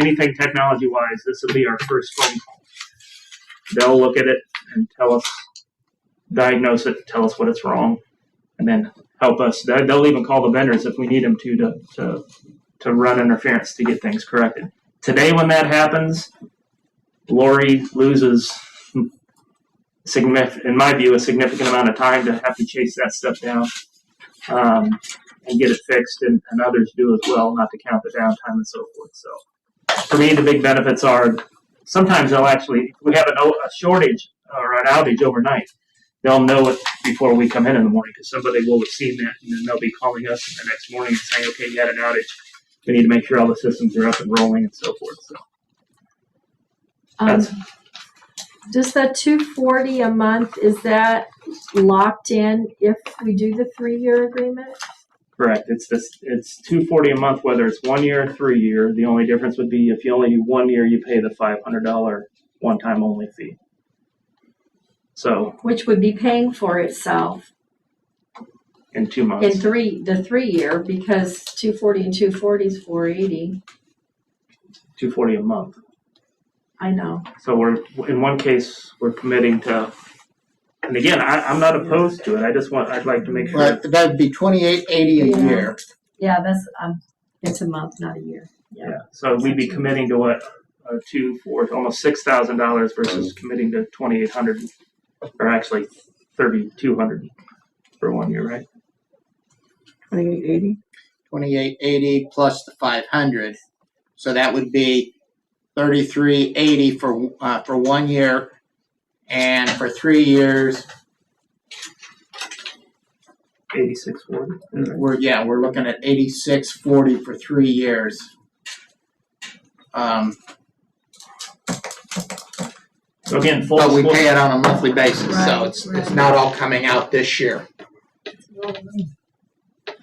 anything technology-wise, this will be our first phone call. They'll look at it and tell us, diagnose it, tell us what it's wrong, and then help us. They'll even call the vendors if we need them to run interference to get things corrected. Today, when that happens, Lori loses, in my view, a significant amount of time to have to chase that stuff down and get it fixed, and others do as well, not to count the downtime and so forth. So for me, the big benefits are sometimes they'll actually, if we have a shortage or an outage overnight, they'll know it before we come in the morning because somebody will have seen that, and then they'll be calling us the next morning and saying, okay, you had an outage. We need to make sure all the systems are up and rolling and so forth. So Does that $240 a month, is that locked in if we do the 3-year agreement? correct. It's $240 a month, whether it's 1 year or 3 year. The only difference would be if you only do 1 year, you pay the $500 one-time only fee. So Which would be paying for itself in 2 months. in the 3-year, because 240 and 240 is 480. $240 a month. I know. So we're in one case we're committing to, and again, I'm not opposed to it. I'd like to make sure. But that'd be $28.80 a Yeah. year. Yeah, that's it's a month, not a year. Yeah. So we'd be committing to what, almost $6,000 versus committing to $2,800, or actually $3,200 for 1 year, right? $28.80. $28.80 plus the $500, so that would be $33.80 for 1 year, and for 3 years, $86.40. we're looking at $86.40 for 3 years. So again, full But we disclosure- pay it on a monthly basis, so Right, it's right. not all coming out this year.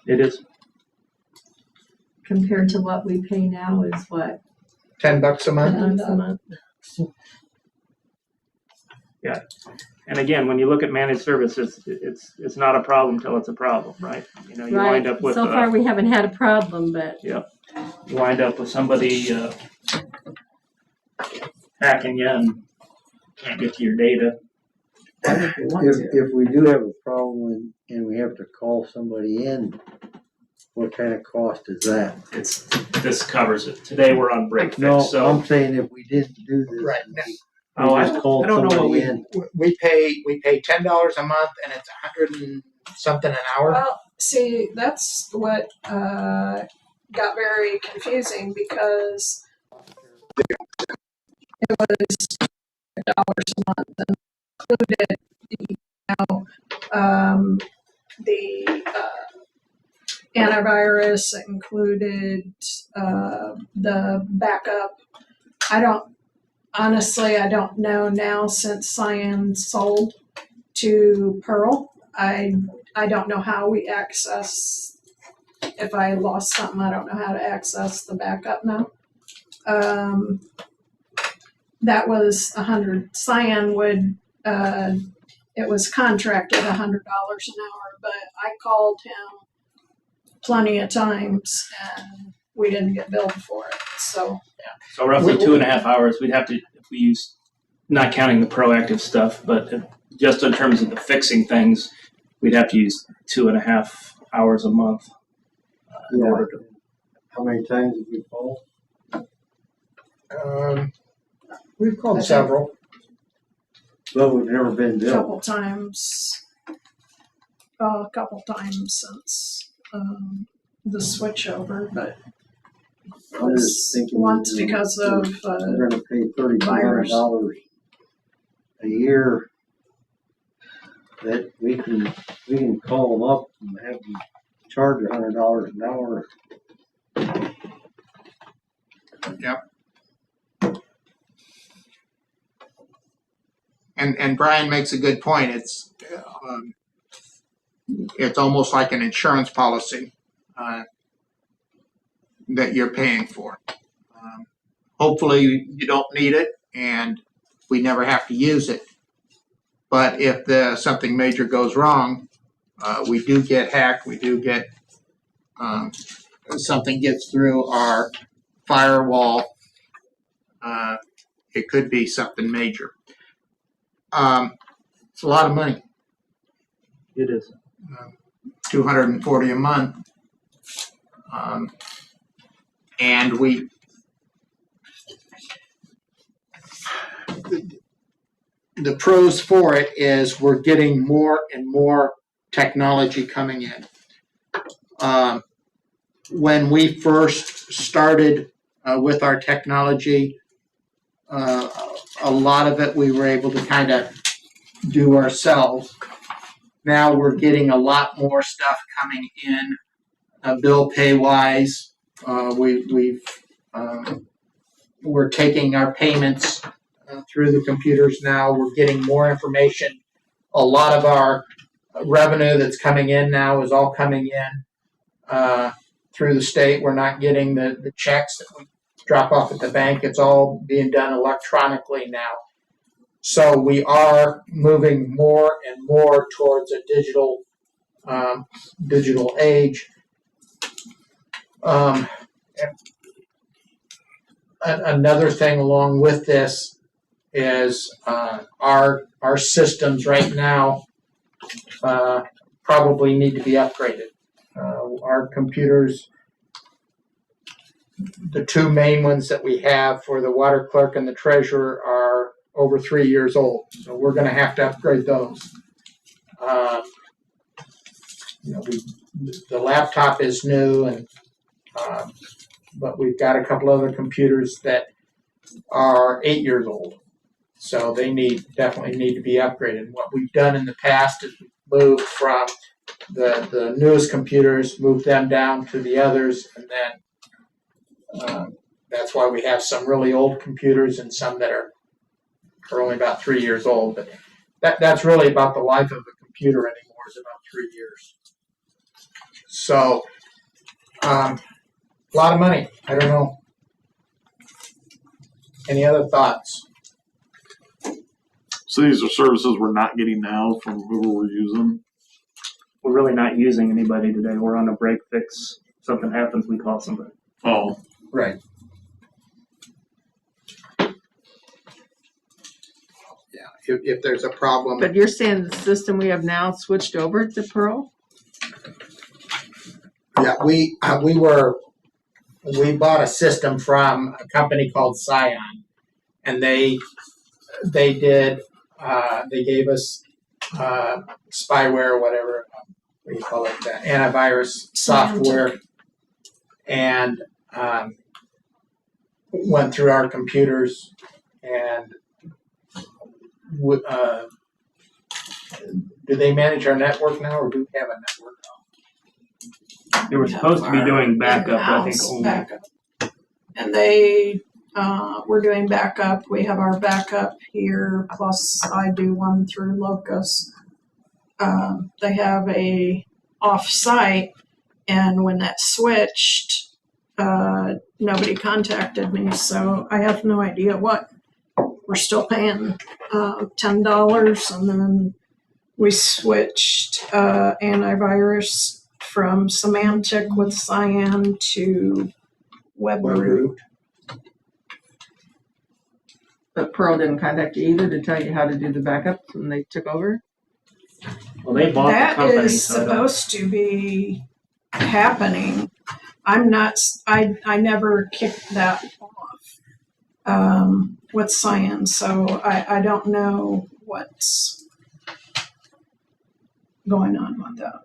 It is. Compared to what we pay now is what? $10 a month. $10 a month. And again, when you look at managed services, it's not a problem till it's a problem, right? You know, you Right. wind up with So far, we haven't had a problem, but you wind up with somebody hacking you and can't get to your data. If we do have a problem and we have to call somebody in, what kind of cost is that? This covers it. Today we're on break No, fix, so I'm saying if we didn't do this. Right. We I just called I don't know what somebody in. we pay $10 a month, and it's $100 and something an hour. Well, see, that's what got very confusing because it was $100 a month and included The antivirus included the backup. I don't know now since Cyan sold to Pearl. I don't know how we access, if I lost something, I don't know how to access the backup now. That was Cyan would, it was contracted $100 an hour, but I called him plenty of times and we didn't get billed for it, so. So roughly 2.5 hours, we'd have to, if we use, not counting the proactive stuff, but just in terms of the fixing things, we'd have to use 2.5 hours a month. In order to. How many times have we called? We've called several. But we've never been A billed. couple times since the switchover, but it I'm just was thinking once because of we're gonna pay $3,500 a year that we can call them up and have them charge $100 an hour. Yep. And Brian makes a good point. It's almost like an insurance policy that you're paying for. Hopefully you don't need it and we never have to use it. But if something major goes wrong, we do get hacked. We do get something gets through our firewall. It could be something major. It's a lot of money. It is. $240 a month. And the pros for it is we're getting more and more technology coming in. When we first started with our technology, a lot of it we were able to kind of do ourselves. Now we're getting a lot more stuff coming in, bill pay wise. We're taking our payments through the computers now. We're getting more information. A lot of our revenue that's coming in now is all coming in through the state. We're not getting the checks that we drop off at the bank. It's all being done electronically now. So we are moving more and more towards a digital age. Another thing along with this is our systems right now probably need to be upgraded. Our computers, the two main ones that we have for the water clerk and the treasurer, are over 3 years old. So we're going to have to upgrade those. The laptop is new, and but we've got a couple other computers that are 8 years old. So they definitely need to be upgraded. What we've done in the past is moved from the newest computers, moved them down to the others, and then that's why we have some really old computers and some that are only about 3 years old. But that's really about the life of a computer anymore, is about 3 years. So a lot of money. I don't know. Any other thoughts? So these are services we're not getting now from whoever we're using. We're really not using anybody today. We're on a break fix. Something happens, we call somebody. Oh, Right. Yeah. If there's a problem. But you're saying the system we have now switched over to Pearl? Yeah, we bought a system from a company called Cyan, and they gave us spyware, whatever, what do you call it, antivirus software, and went through our computers and do they manage our network now, or do we have a network? They were supposed to be doing backup, I think. In-house only. backup. And they, we're doing backup. We have our backup here, plus I do one through Locust. They have a off-site, and when that switched, nobody contacted me, so I have no idea what. We're still paying $10, and then we switched antivirus from Symantec with Cyan to WebRoot. But Pearl didn't contact you either to tell you how to do the backups when they took over? Well, they bought the That company. is so supposed to be happening. I'm not, I never kicked that off with Cyan, so I don't know what's going on with that.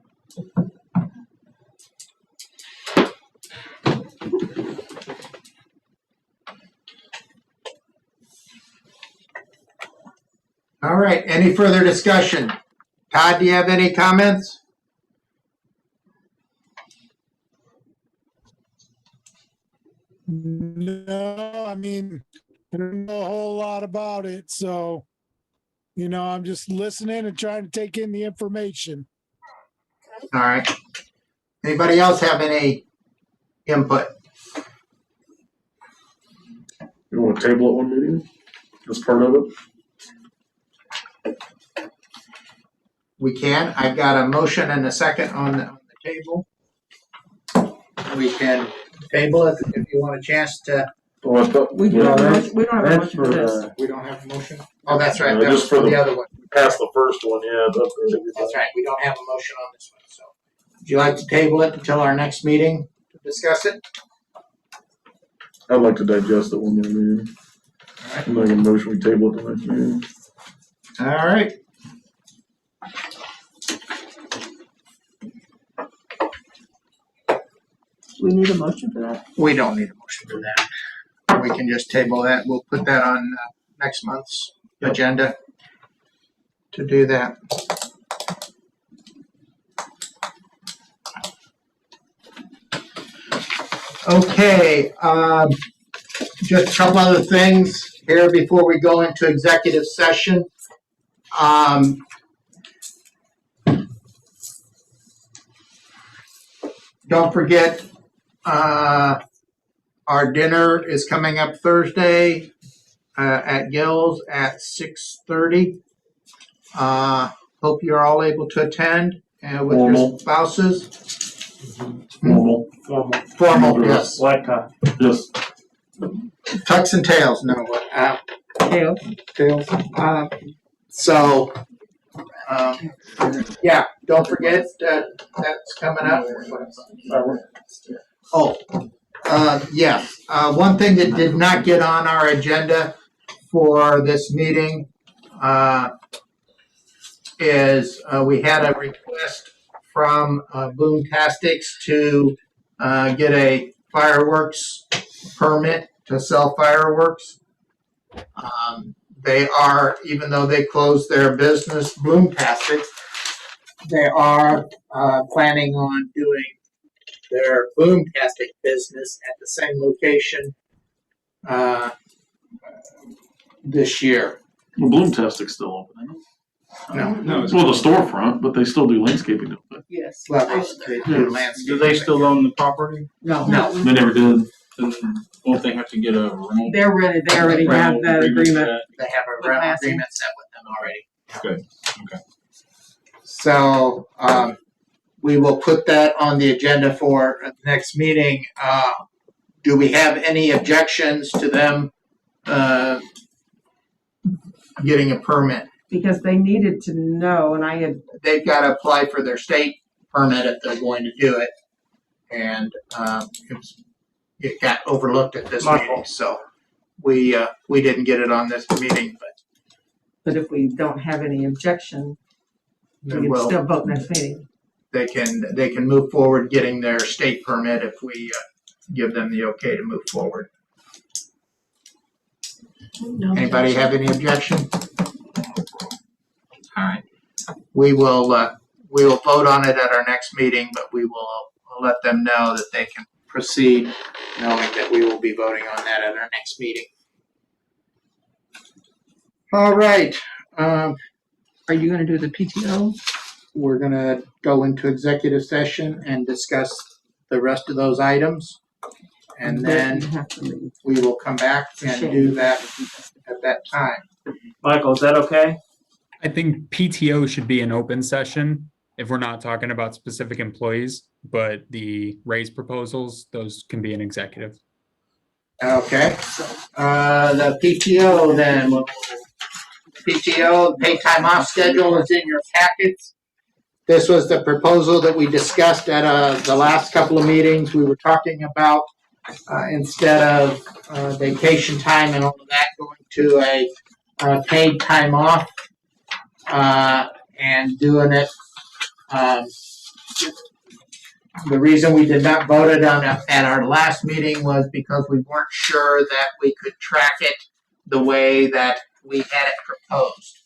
All right, any further discussion? Todd, do you have any comments? No, I mean, I don't know a whole lot about it, so, I'm just listening and trying to take in the information. All right. Anybody else have any input? You want to table it one meeting? As part of it? We can. I've got a motion and a second on the table. We can table it if you want a chance to. Oh, I thought, We don't have a motion for this. We don't have a motion? Oh, that's right. No, That was just for for the the- other one. past the first one, yeah. That's right. We don't have a motion on this one, so. Would you like to table it until our next meeting to discuss it? I'd like to digest it one more meeting. I'm making a motion, we table it the next meeting. All right. We need a motion for that? We don't need a motion for that. We can just table that. We'll put that on next month's agenda to do that. Okay, just a couple other things here before we go into executive session. Don't forget, our dinner is coming up Thursday at Gill's at 6:30. Hope you're all able to attend with your Formal. spouses. Formal. Formal, yes. What, Just, Tucks and tails, no. Tails. Tails. So, yeah, don't forget that that's coming up. Oh, yes. One thing that did not get on our agenda for this meeting is we had a request from Boomtastics to get a fireworks permit to sell fireworks. They are, even though they closed their business, Boomtastics, they are planning on doing their Boomtastic business at the same location this year. well, Bloomtastic's still open, isn't it? No, Well, the storefront, but they still do landscaping, don't they? Yes. well, they do landscape. Do they still own the property? No. No. They never did. Then won't they have to get a rental? They're ready, they already have that agreement. They have a rental agreement set with them already. Good, okay. So, we will put that on the agenda for the next meeting. Do we have any objections to them, getting a permit? Because they needed to know, and I had, They've got to apply for their state permit if they're going to do it. And, it got overlooked at this meeting, so we didn't get it on this meeting, but if we don't have any objection, we can well, still vote next meeting. they can move forward getting their state permit if we give them the okay to move forward. Anybody have any objection? All right. we will vote on it at our next meeting, but we will let them know that they can proceed, knowing that we will be voting on that at our next meeting. All right, Are you gonna do the PTO? we're gonna go into executive session and discuss the rest of those items. And then You have to leave. we will come back and do that at that time. Michael, is that okay? I think PTO should be an open session if we're not talking about specific employees, but the raise proposals, those can be an executive. Okay, the PTO then, PTO, paid time off schedule is in your packets. This was the proposal that we discussed at the last couple of meetings. We were talking about instead of vacation time and all of that, going to a paid time off and doing it. The reason we did not vote it on at our last meeting was because we weren't sure that we could track it the way that we had it proposed.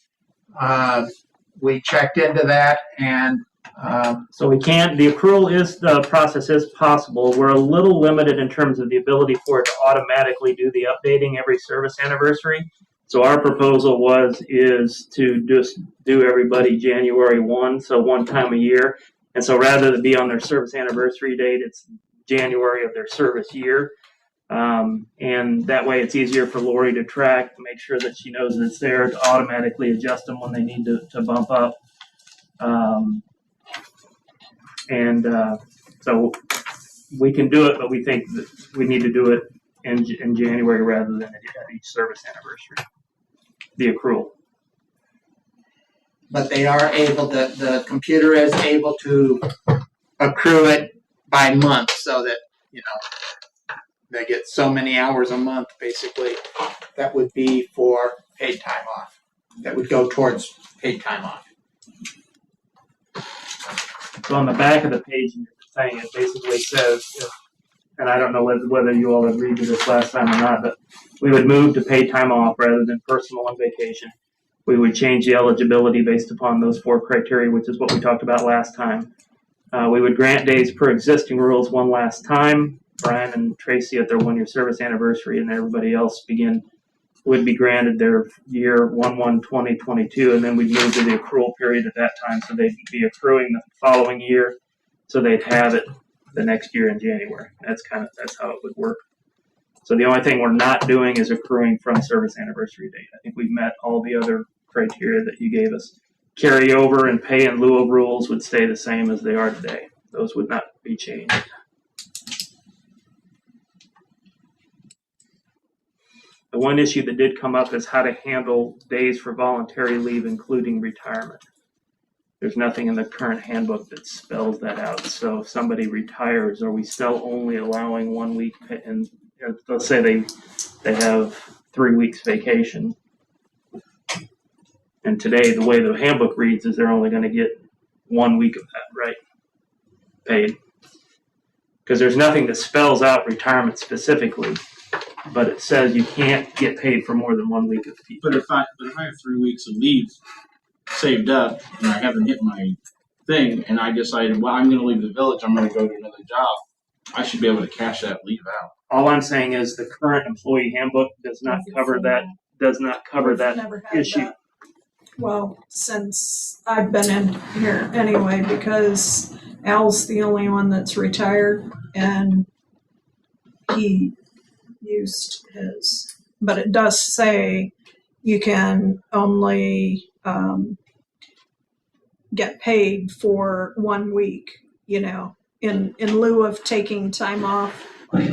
We checked into that, and So we can't, the accrual the process is possible. We're a little limited in terms of the ability for it to automatically do the updating every service anniversary. So our proposal is to just do everybody January 1, so one time a year. And so rather than be on their service anniversary date, it's January of their service year. And that way it's easier for Lori to track, to make sure that she knows that it's there, to automatically adjust them when they need to bump up. So we can do it, but we think that we need to do it in January rather than at each service anniversary, the accrual. but they are able to, the computer is able to accrue it by month so that, they get so many hours a month, basically. That would be for paid time off. That would go towards paid time off. So on the back of the page, it basically says, and I don't know whether you all agreed to this last time or not, but we would move to paid time off rather than personal and vacation. We would change the eligibility based upon those 4 criteria, which is what we talked about last time. We would grant days per existing rules one last time. Brian and Tracy at their 1-year service anniversary, and everybody else would be granted their year 1/1/2022, and then we'd move to the accrual period at that time, so they'd be accruing the following year, so they'd have it the next year in January. That's how it would work. So the only thing we're not doing is accruing from service anniversary date. I think we've met all the other criteria that you gave us. Carryover and pay in lieu of rules would stay the same as they are today. Those would not be changed. The one issue that did come up is how to handle days for voluntary leave, including retirement. There's nothing in the current handbook that spells that out. So if somebody retires, are we still only allowing 1 week? And let's say they have 3 weeks vacation. And today, the way the handbook reads is they're only going to get 1 week of that, right? Paid. Because there's nothing that spells out retirement specifically. But it says you can't get paid for more than 1 week of leave. But if I have 3 weeks of leave saved up and I haven't hit my thing and I decided, well, I'm going to leave the village, I'm going to go to another job, I should be able to cash that leave out. All I'm saying is the current employee handbook does not cover that. Does not cover that issue. That. Well, since I've been in here anyway, because Al's the only one that's retired and he used his, but it does say you can only get paid for 1 week, in lieu of taking time off, like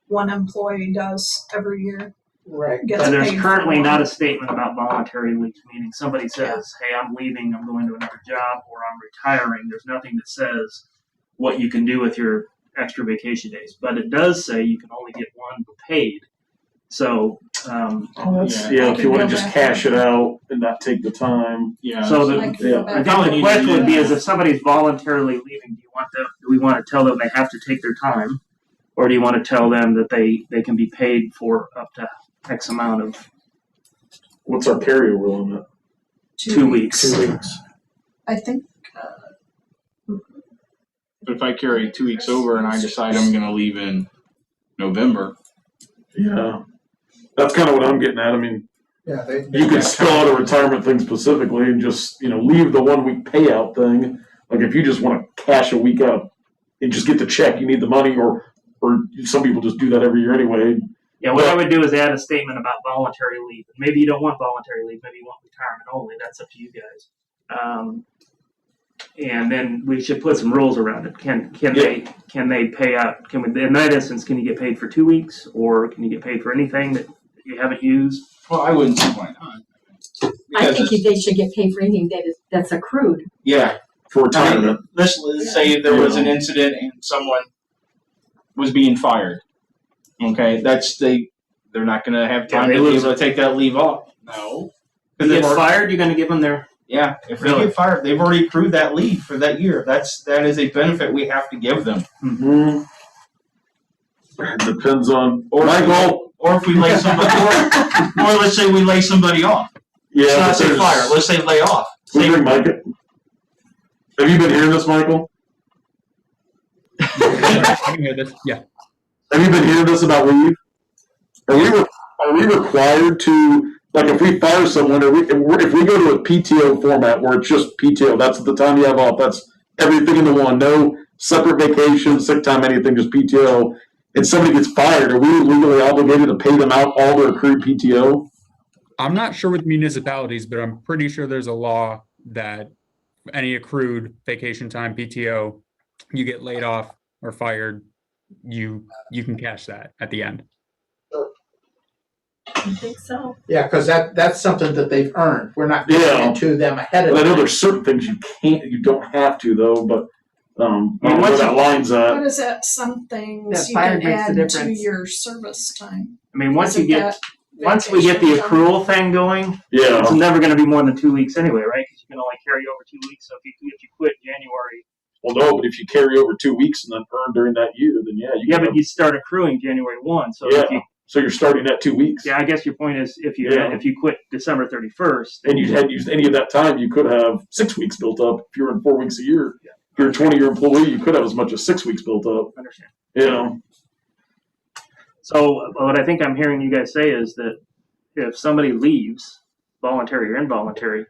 one employee does every year. Right. But there's currently not a statement about voluntary leave, meaning somebody says, hey, I'm leaving, I'm going to another job, or I'm retiring. There's nothing that says what you can do with your extra vacation days. But it does say you can only get 1 paid. So, if you want to just cash it out and not take the time. Yeah. So the question would be is if somebody's voluntarily leaving, do we want to tell them they have to take their time? Or do you want to tell them that they can be paid for up to X amount of? What's our carryover limit? 2 weeks. 2 weeks. I think, But if I carry 2 weeks over and I decide I'm gonna leave in November, Yeah. That's kind of what I'm getting at. I mean, Yeah, you could spell out a retirement thing specifically and just, leave the 1 week payout thing. Like if you just want to cash a week out and just get the check, you need the money, or some people just do that every year anyway. Yeah, what I would do is add a statement about voluntary leave. Maybe you don't want voluntary leave. Maybe you want retirement only. That's up to you guys. And then we should put some rules around it. Can they pay out? In that instance, can you get paid for 2 weeks, or can you get paid for anything that you haven't used? well, I wouldn't see why not. I Because think it's- they should get paid for anything that's accrued. Yeah. For I mean, retirement. let's say there was an incident and someone was being fired. Okay, they're not going to have time they to be lose able to take that leave off. No. If you get fired, you're going to give them their. Yeah, if they Really? get fired, they've already accrued that leave for that year. That is a benefit we have to give them. Mm-hmm. It depends on Or Michael. Or if we lay somebody, or let's say we lay somebody off. Yeah, Let's not but say there's- fire. Let's say lay off. We bring Mike. Have you been hearing this, Michael? I can hear this. Yeah. Have you been hearing this about leave? Are we required to, like, if we fire someone, if we go to a PTO format where it's just PTO, that's the time you have off, that's everything into one, no separate vacation, sick time, anything, just PTO, and somebody gets fired, are we legally obligated to pay them out all their accrued PTO? I'm not sure with municipalities, but I'm pretty sure there's a law that any accrued vacation time, PTO, you get laid off or fired, you can cash that at the end. I think so. Yeah, because that's something that they've earned. We're not giving Yeah. it to them ahead of But I know time. there's certain things you don't have to though, but, I don't know where once that line's what at. is that? Some things That you fired can makes a add to difference. your service time. I mean, once Isn't we get the vacation time? accrual thing going, Yeah. it's never going to be more than 2 weeks anyway, right? Because you can only carry over 2 weeks. So if you quit January, Well, no, but if you carry over 2 weeks and then earn during that year, then but you start accruing January 1. So Yeah. if you, So you're starting at 2 weeks. I guess your point is if you Yeah. if you quit December 31st, And you hadn't used any of that time, you could have 6 weeks built up. If you're in 4 weeks a year, if you're a 20-year employee, you could have as much as 6 weeks built up. understand. So what I think I'm hearing you guys say is that if somebody leaves, voluntary or involuntary,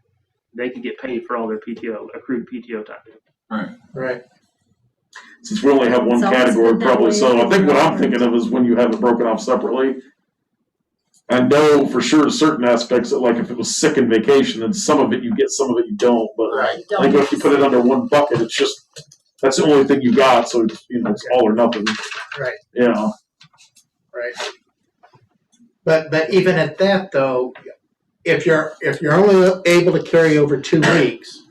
they could get paid for all their accrued PTO time. Right. Since we only have one It's always category, been that probably way. so. I think what I'm thinking of is when you have it broken off separately. I know for sure certain aspects that, like if it was sick and vacation, then some of it you get, some of it you don't. But Right. I think if you put it under one bucket, it's just that's the only thing you got. So it's all or nothing. Right. Yeah. Right. But even at that though, if you're only able to carry over 2 weeks.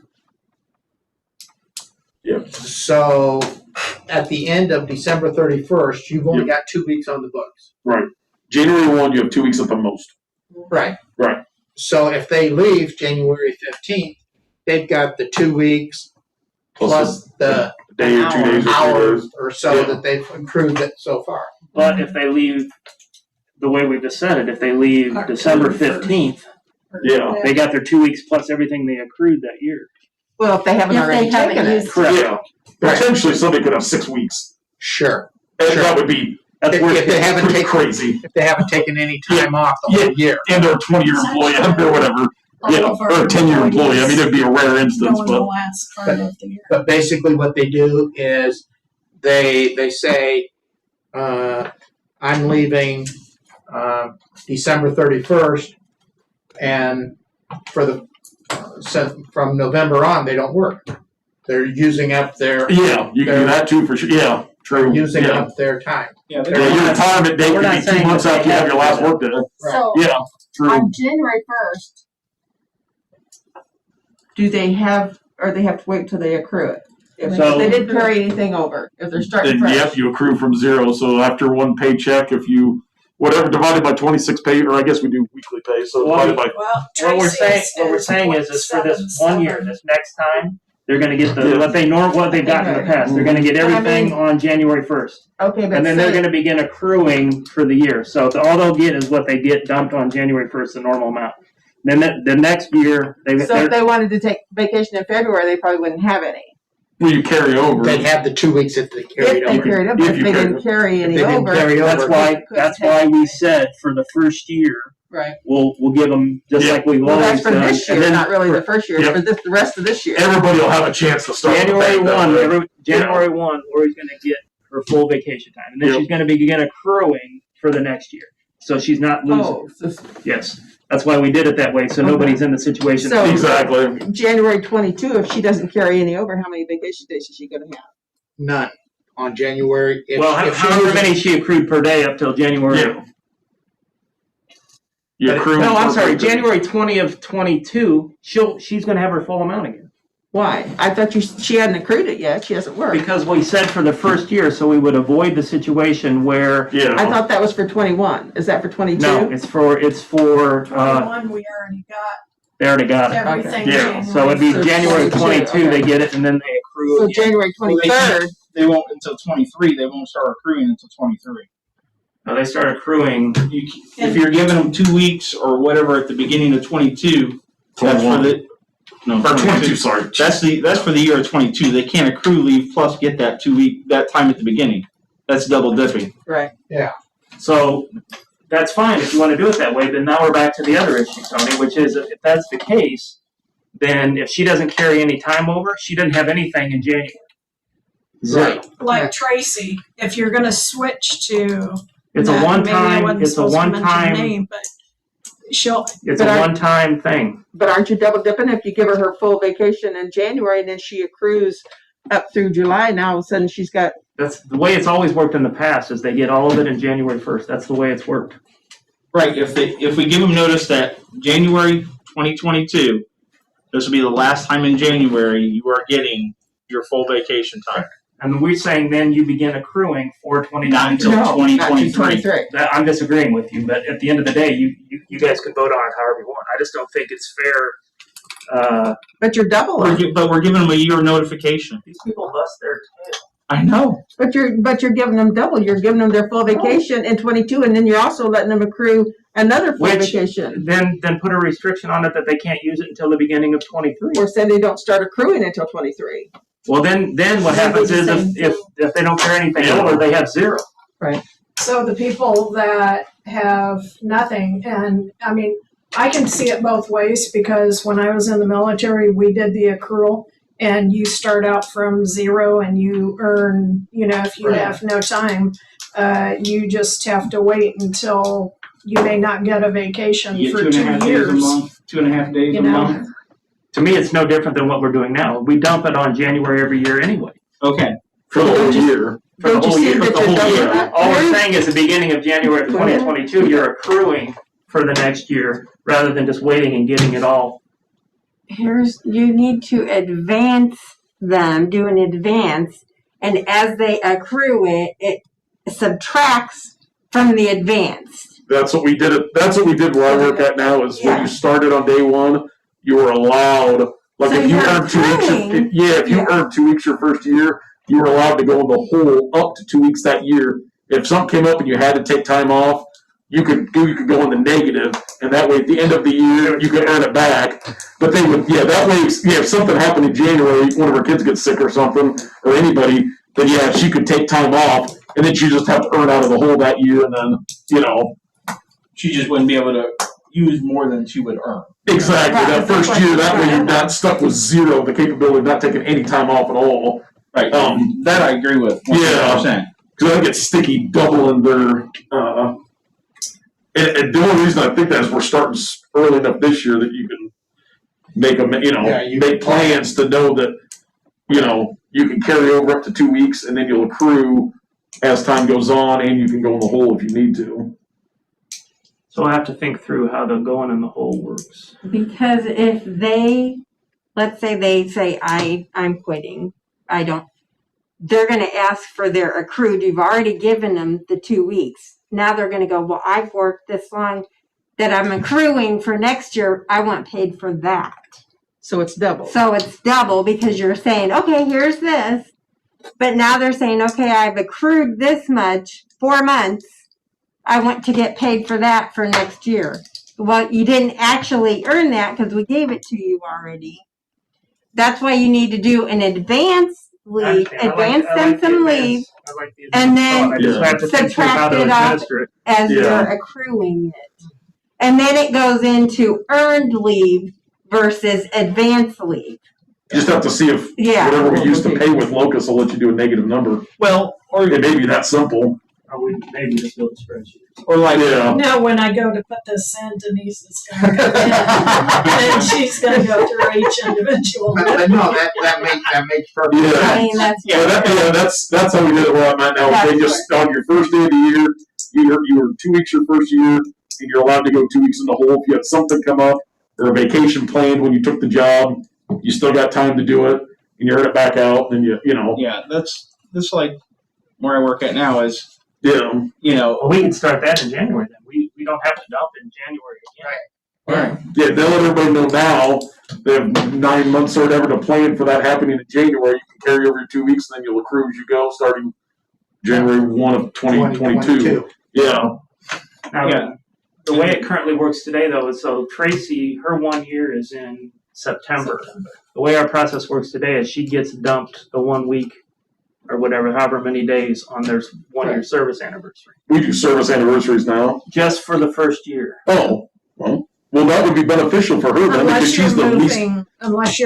Yep. So at the end of December 31st, you've only got 2 weeks on the books. Right. January 1, you have 2 weeks at the most. Right. Right. So if they leave January 15th, they've got the 2 weeks plus the day or 2 days or 3 hour days. or so Yeah. that they've accrued it so far. But if they leave the way we just said it, if they leave October December 1st. 15th, Yeah. they got their 2 weeks plus everything they accrued that year. Well, if they haven't If they already haven't taken it. used- Correct. Yeah. Potentially somebody could have 6 weeks. Sure. And Sure. that would be If worst they case, haven't pretty taken- crazy. If they haven't taken any time off the whole year. And they're a 20-year employee or whatever. All Yeah. of our Or a 10-year employee. I mean, it'd be a rare Go instance, in the but last part of the year. But basically what they do is they say, I'm leaving December 31st, and so from November on, they don't work. They're using up their yeah, you can do that too for sure. Yeah, true. using yeah. up their time. Yeah, Yeah, your retirement date We're could not be 2 saying months that after you they have your have last to do work day. So Yeah, true. on January 1st, Do they have, or they have to wait till they accrue it? If So- they didn't carry anything over, if they're starting Then fresh. yep, you accrue from 0. So after one paycheck, if you whatever divided by 26 pay, or I guess we do weekly pay. So Well, divided by Well, What we're Tracy saying is for this 1 year, 0.77. this next time, they're going to get Yeah. what they've got in the past. They're going to get But I everything mean- on January 1st. Okay, but And then they're say- going to begin accruing for the year. So all they'll get is what they get dumped on January 1st, the normal amount. Then the next year, So if they wanted to take vacation in February, they probably wouldn't have any. Will you carry over? They'd have the 2 weeks if they carried If they over. carried over, If if you they carried didn't carry any they didn't over. carry over. that's why we said for the first year, Right. we'll give them just Yeah. like we've Well, always that's for done. this And year, then not really the first year, Yep. for the rest of this year. Everybody will have a chance to start. January with that 1, way. January 1, Lori's going to get her full vacation time, and then Yep. she's going to begin accruing for the next year. So she's not losing. Oh, so Yes, that's why we did it that way, so nobody's in the situation. So- Exactly. January 22, if she doesn't carry any over, how many vacation days is she going to have? None on January. Well, however many she accrued per day up till January. Yeah. You accrue. No, I'm sorry, January 20 of 22, she's going to have her full amount again. Why? I thought she hadn't accrued it yet. She hasn't worked. Because we said for the first year, so we would avoid the situation where, Yeah. I thought that was for 21. Is that for 22? no, it's for, 21, we already got they already got it. everything. Yeah, January So it'd be So January 22, 22, they okay. get it, and then they accrue So again. January 23rd. They won't until 23. They won't start accruing until 23. Now they start accruing, If you're giving them 2 weeks or whatever at the beginning of 22, that's for the no Or 22, sorry. That's for the year of 22. They can't accrue leave plus get that 2 week that time at the beginning. That's double dipping. Right. so that's fine if you want to do it that way, then now we're back to the other issue, Tony, which is if that's the case, then if she doesn't carry any time over, she doesn't have anything in January. Zero. Like Right. Tracy, if you're going to switch to It's a that, maybe I one-time, wasn't it's a supposed to mention her one-time, name, but she'll it's a But I- one-time thing. But aren't you double dipping if you give her full vacation in January and then she accrues up through July? Now all of a sudden she's got. That's the way it's always worked in the past, is they get all of it in January 1st. That's the way it's worked. Right. If we give them notice that January 2022, this will be the last time in January you are getting your full vacation time. And we're saying then you begin accruing for 2023. Not until No, not 2023. 23. I'm disagreeing with you, but at the end of the day, you guys can vote on it however you want. I just don't think it's fair. But you're double. But we're giving them a year notification. These people bust their tail. I know. But you're giving them double. You're giving them their full vacation in 22, and then you're also letting them accrue another full Which- vacation. Then put a restriction on it that they can't use it until the beginning of 23. Or say they don't start accruing until 23. Well, then what Then happens they is just if they don't carry anything Yeah. over, they have zero. So the people that have nothing, and I mean, I can see it both ways because when I was in the military, we did the accrual and you start out from zero and you earn, if you have no time, you just have to wait until you may not get a vacation You for get 2.5 days a years. month, 2.5 days You a know? month. To me, it's no different than what we're doing now. We dump it on January every year anyway. Okay. For the whole year. For the Don't you whole see year. that the you're whole doubling year. that? All we're saying is the beginning of January of 2022, you're accruing for the next year rather than just waiting and getting it all. You need to advance them, do an advance, and as they accrue it, it subtracts from the advance. That's what we did. That's what we did where I work at now is when Yeah. you started on day one, you were allowed, like So if you you're earned 2 weeks, accruing. if you earned 2 weeks your first year, you were allowed to go in the hole up to 2 weeks that year. If something came up and you had to take time off, you could go in the negative, and that way at the end of the year you could earn it back. But they would, that way, if something happened in January, one of our kids gets sick or something, or anybody, then she could take time off, and then she just have to earn out of the hole that year, and then She just wouldn't be able to use more than she would earn. exactly Right, that that's first year. That way right. you're not stuck with zero, the capability of not taking any time off at all. Right. That I agree with. 100%. Yeah. Because I think it's sticky doubling their. And the only reason I think that is we're starting early enough this year that you can make them, make plans to know that, you can carry over up to 2 weeks and then you'll accrue as time goes on and you can go in the hole if you need to. So I have to think through how the going in the hole works. Because if let's say they say, I'm quitting, they're going to ask for their accrued. You've already given them the 2 weeks. Now they're going to go, well, I've worked this long that I'm accruing for next year. I want paid for that. So it's double. So it's double because you're saying, okay, here's this. But now they're saying, okay, I've accrued this much, 4 months. I want to get paid for that for next year. Well, you didn't actually earn that because we gave it to you already. That's why you need to do an advance leave, advance send some leave, and then I just have to think through how subtract to it off administer it. as Yeah. you're accruing it. And then it goes into earned leave versus advance leave. Just have to see if Yeah. whatever we used to pay with Locust will let you do a negative number. Well, or It may be that simple. Or we maybe just build a spreadsheet. or like Yeah. No, when I go to put this in, Denise is gonna go in, and she's gonna go through each individual. But no, that makes perfect Yeah. I sense. mean, that's That's how we did it where I'm at now. That's They just, on your first day of the year, you were 2 weeks your first year, and you're allowed to go 2 weeks in the hole. If you had something come up, or a vacation planned when you took the job, you still got time to do it, and you earn it back out, and you know. yeah, that's like where I work at now is, Yeah. you know, Well, we can start that in January then. We don't have to dump in January again. right. Yeah, they'll let everybody know now. They have 9 months or whatever to plan for that happening in January. You can carry over your 2 weeks, and then you'll accrue as you go, starting January 1 of 2022. Yeah. Now, Yeah. the way it currently works today, though, is so Tracy, her 1 year is in September. The way our process works today is she gets dumped the 1 week or whatever, however many days on their 1 year service anniversary. We do service anniversaries now. Just for the first year. Oh, well, that would be beneficial for her then, because Unless she's you're the least.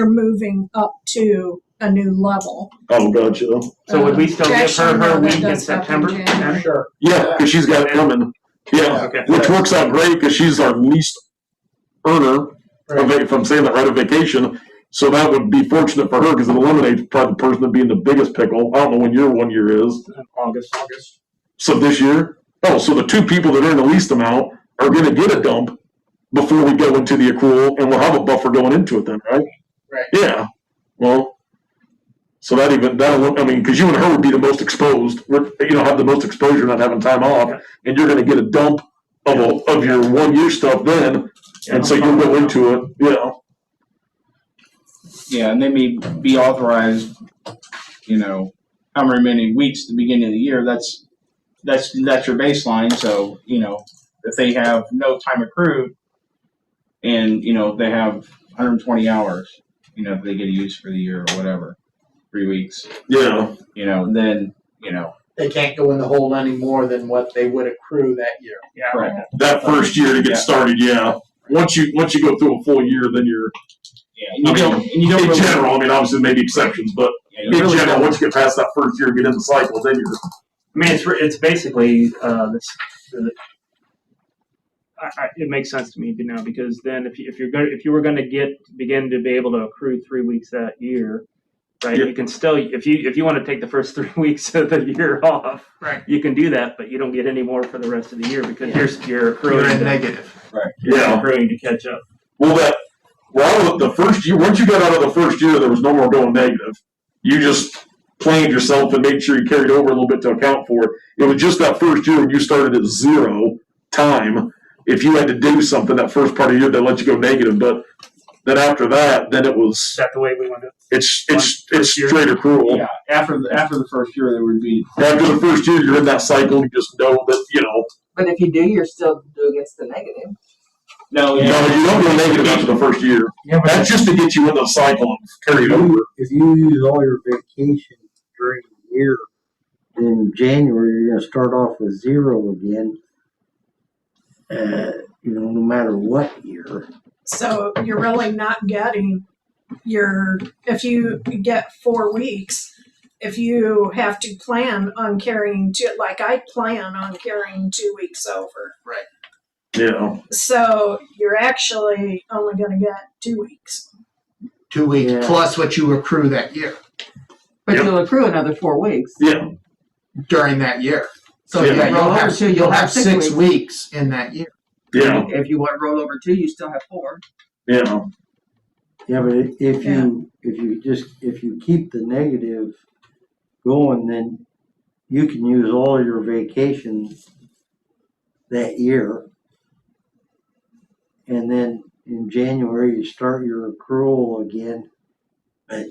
moving up to a new level. Oh, gotcha. So would we still give Actually, her no, her that week in does happen September? January. Sure. Yeah, because she's got it coming. Yeah, Okay. which works out great because she's our least earner, if I'm saying that right, of vacation. So that would be fortunate for her because it eliminates probably the person that be in the biggest pickle. I don't know when your 1 year is. August. So this year? Oh, so the 2 people that earn the least amount are going to get a dump before we go into the accrual, and we'll have a buffer going into it then, right? Right. Yeah. Well, so that'll, I mean, because you and her would be the most exposed, have the most exposure not having time off, and you're going to get a dump of your 1 year stuff then, and so you'll go into it, Yeah, and they may be authorized, however many weeks at the beginning of the year. That's your baseline. So, if they have no time accrued and, they have 120 hours, they get to use for the year or whatever, 3 weeks, Yeah. then, They can't go in the hole any more than what they would accrue that year. Yeah. correct. That first year to get started, yeah. Once you go through a full year, then you're, Yeah, and you don't in really, general, I mean, obviously maybe exceptions, but yeah, you in really general, don't- once you get past that first year, get in the cycle, then you're. I mean, it's basically it makes sense to me now because then if you were going to begin to be able to accrue 3 weeks that year, right? Yeah. You can still if you want to take the first 3 weeks of the year off, Right. you can do that, but you don't get any more for the rest of the year because you're accruing You're in to, negative. Yeah. accruing to catch up. Well, the first year, once you got out of the first year, there was no more going negative. You just planned yourself and made sure you carried over a little bit to account for it. It was just that first year when you started at 0 time. If you had to do something that first part of the year, they let you go negative. But then after that, then it was. Is that the way we want to? It's year? straight accrual. yeah, after the first year, there would be. After the first year, you're in that cycle. You just know that But if you do, you're still due against the negative. No, No, you don't go negative after the first year. Yeah, but That's just to get you in the cycle and carry it over. If you use all your vacation during the year, in January, you're gonna start off with 0 again. No matter what year. So you're really not getting if you get 4 weeks, if you have to plan on carrying like I plan on carrying 2 weeks over. Right. Yeah. So you're actually only going to get 2 weeks. 2 weeks Yeah. plus what you accrue that year, But Yep. you'll accrue another 4 weeks. Yeah. during that year. So Yeah. yeah, Roll over two, you'll have 6 weeks in that year. Yeah. If you want to roll over 2, you still have 4. Yeah. Yeah, but if you keep the negative going, then you can use all your vacation that year. And then in January, you start your accrual again, but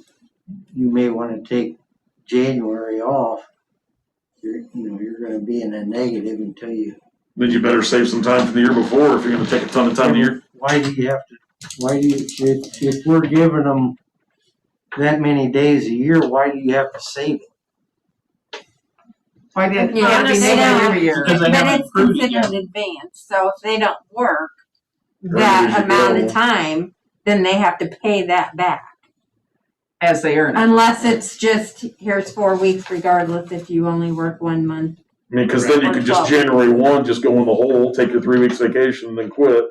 you may want to take January off. You're going to be in a negative until you then you better save some time from the year before if you're gonna take a ton of time a year. Why do you have to, if we're giving them that many days a year, why do you have to save it? Why didn't Yeah, it be they made don't- every year? Because they But haven't it's approved it considered yet. advance, so if they don't work Or that you should amount go- of time, then they have to pay that back. As they earn it. Unless it's just, here's 4 weeks regardless if you only work 1 month. I mean, cause then you could just January 1, just go in the hole, take your 3 weeks vacation and then quit.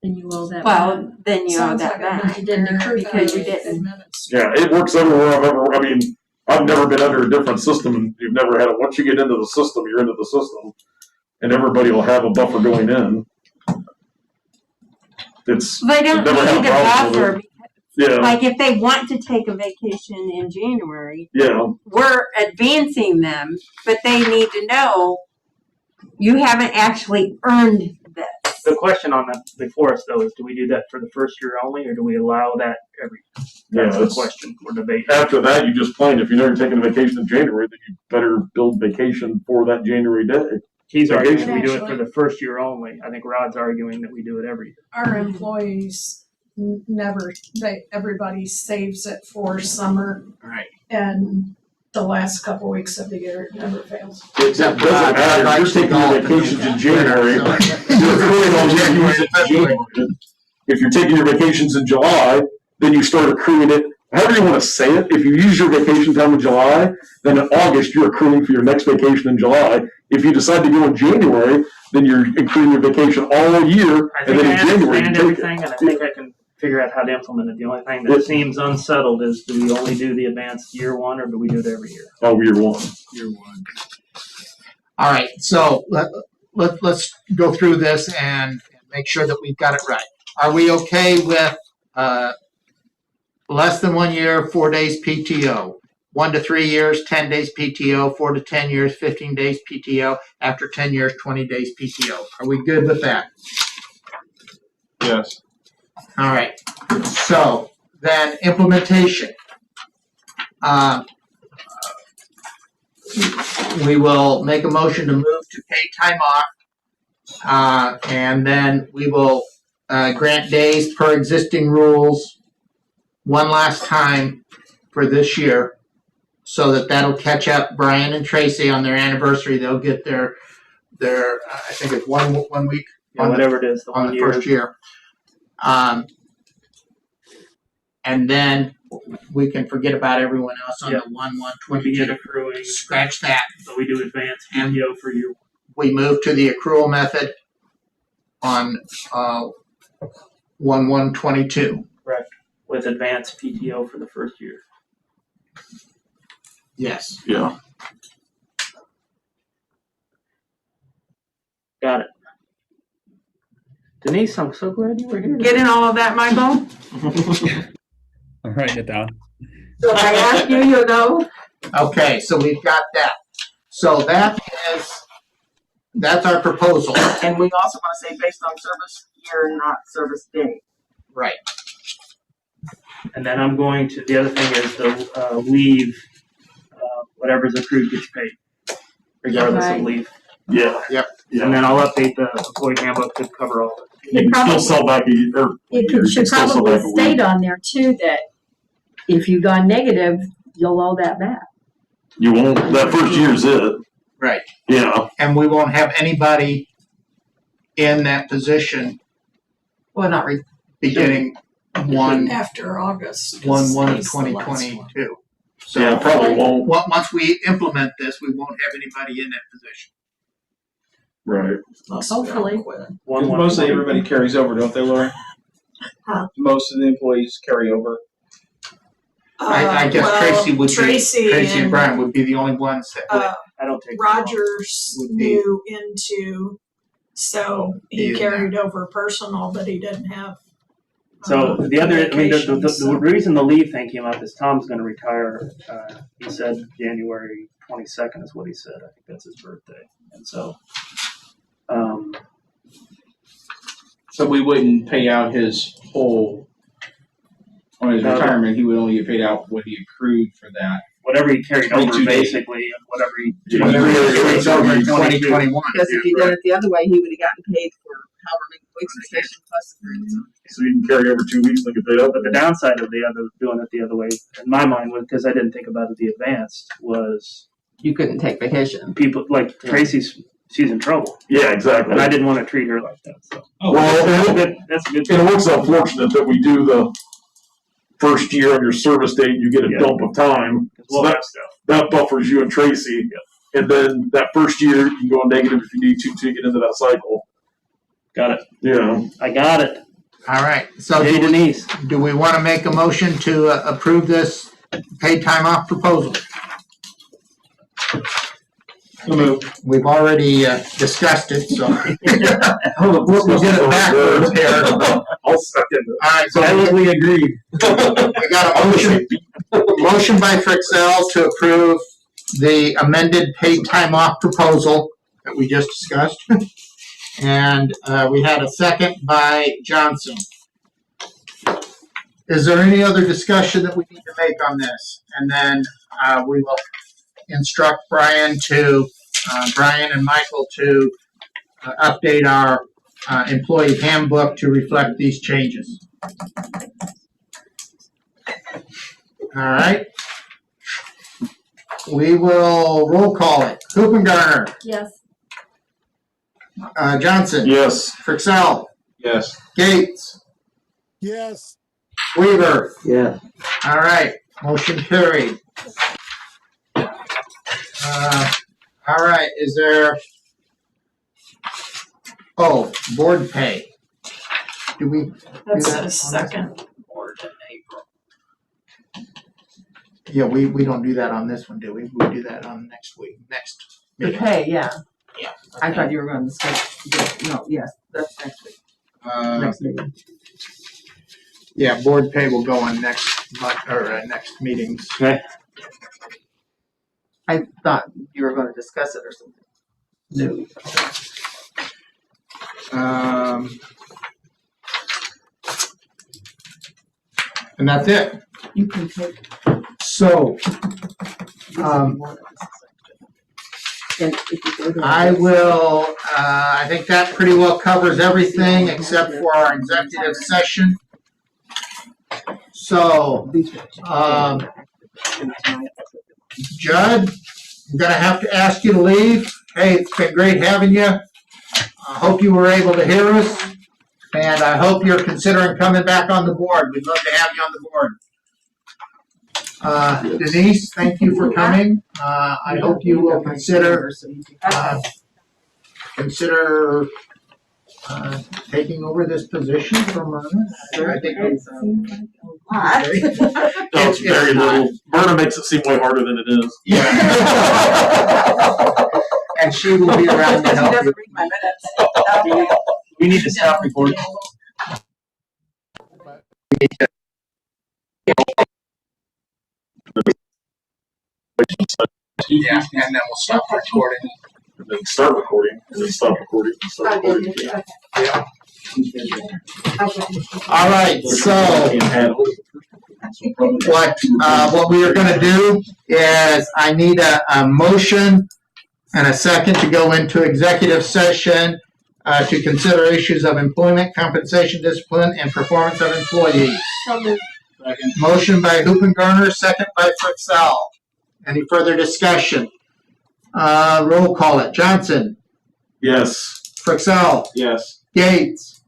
And you owe that. Well, then you owe Sounds that like a back. You didn't accrue because you for didn't. Yeah, it works everywhere I mean, I've never been under a different system and you've never had it. Once you get into the system, you're into the system. And everybody will have a buffer going in. It's, They don't never had a need a problem with buffer. yeah, Like if they want to take a vacation in January, yeah. we're advancing them, but they need to know you haven't actually earned this. The question on that before us though is, do we do that for the first year only, or do we allow that every? Yeah, That's the that's- question we're debating. After that, you just plan. If you know you're taking a vacation in January, then you better build vacation for that January day. He's arguing we do it Actually- for the first year only. I think Rod's arguing that we do it every year. Our employees never, everybody saves it for summer. Right. And the last couple weeks of the year, it never fails. It doesn't matter. You're taking your vacations in January. You're accruing on January. If you're taking your vacations in July, then you start accruing it. However you want to say it, if you use your vacation time in July, then in August you're accruing for your next vacation in July. If you decide to go in January, then you're accruing your vacation all year, I and think then I in January you understand take it. everything, and I think I can figure out how to implement it. The only thing that seems unsettled is, do we only do the advanced year one, or do we do it every year? Oh, year one. Year one. All right, so let's go through this and make sure that we've got it right. Are we okay with less than 1 year, 4 days PTO? 1 to 3 years, 10 days PTO. 4 to 10 years, 15 days PTO. After 10 years, 20 days PTO. Are we good with that? Yes. All right. So then implementation. We will make a motion to move to pay time off. And then we will grant days per existing rules one last time for this year, so that'll catch up Brian and Tracy on their anniversary. They'll get their I think it's one week Yeah, whatever it is, the on one the year. first year. And then we can forget about everyone else on Yeah. the 1/1/22. We begin accruing, Scratch that. so we do advanced PTO for you. We move to the accrual method on 1/1/22. Correct. With advanced PTO for the first year. Yes. Yeah. Got it. Denise, I'm so glad you were here. Getting all of that, Michael? I'm writing it down. So if I ask you, you'll know? Okay, so we've got that. So that's our proposal. And we also want to say based on service year, not service day. Right. And then I'm going to, the other thing is the leave, whatever's accrued gets paid, regardless Right. of leave. Yeah. Yep. And then I'll update the employee handbook to cover all of it. You can still sell back It should probably state on there too that if you've gone negative, you'll owe that back. You won't, that first year's it. Right. Yeah. And we won't have anybody in that position Well, not beginning one After August. 1/1 is the last one. 2022. So Yeah, probably won't. once we implement this, we won't have anybody in that position. Right. Hopefully. Mostly everybody carries over, don't they, Lori? Huh? Most of the employees carry over. I guess well, Tracy would Tracy Tracy and Brian would be the only ones that would. I don't take. Rogers Would be- knew into, so he Yeah. carried over personal, but he didn't have. So the other, I mean, vacation, the so- reason the leave thing came up is Tom's going to retire. He said January 22nd is what he said. I think that's his birthday, and so. So we wouldn't pay out his whole, on his No. retirement, he would only get paid out what he accrued for that whatever he carried over, 22 days. basically, and whatever he. Whatever it's over in 2021. Because if he did it the other way, he would have gotten paid for however many weeks of vacation plus. So you can carry over 2 weeks and get paid up. But the downside of doing it the other way, in my mind, was because I didn't think about it the advanced, was You couldn't take vacation. people like Tracy's. She's in trouble, Yeah, exactly. and I didn't want to treat her like that. So Well, that's a good. and it works out fortunate that we do the first year on your service date, you get a Yeah. dump of time. So Well, that buffers you and Tracy. And then that first year, you can go negative if you need to get into that cycle. got it. Yeah. I got it. All right, so Hey, Denise. do we want to make a motion to approve this paid time off proposal? We've already discussed it, so we'll get it backwards here. I'll second it. All right, so Silently agreed. we got a motion by Frixell to approve the amended paid time off proposal that we just discussed. And we had a second by Johnson. Is there any other discussion that we need to make on this? And then we will instruct Brian and Michael to update our employee handbook to reflect these changes. All right. We will roll call it. Hoopengarner, Yes. Johnson, Yes. Frixell, Yes. Gates, Yes. Weaver. Yeah. All right, motion carried. All right, is there, board pay. Do we? That's that the second board in April. Yeah, we don't do that on this one, do we? We do that on next The meeting. pay, yeah. Yeah. I thought you were going to discuss, no, yes, that's next week, next meeting. Yeah, board pay will go on next month, or next meetings. Okay. I thought you were going to discuss it or something. No. And that's it. You can take. So, And if you go to. I will, I think that pretty well covers everything except for our executive session. So, Judd, I'm gonna have to ask you to leave. Hey, it's been great having you. I hope you were able to hear us, and I hope you're considering coming back on the board. We'd love to have you on the board. Denise, thank you for coming. I hope you will consider taking over this position from Myrna. I think it's, No, it's very little. Myrna makes it seem way harder than it is. yeah. And she will be around to help you. read my minutes. We need to stop recording. Yeah, and then we'll stop recording. And then start recording, and then stop recording, and start recording. All right, so what we are gonna do is I need a motion and a second to go into executive session to consider issues of employment, compensation, discipline, and performance of employees. Motion by Hoopengarner, second by Frixell. Any further discussion? Roll call it. Johnson, Yes. Frixell, Yes. Gates,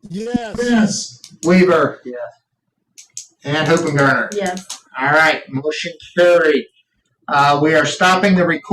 Yes. Weaver. Yes. And Hoopengarner. Yes. All right, motion carried. We are stopping the recording.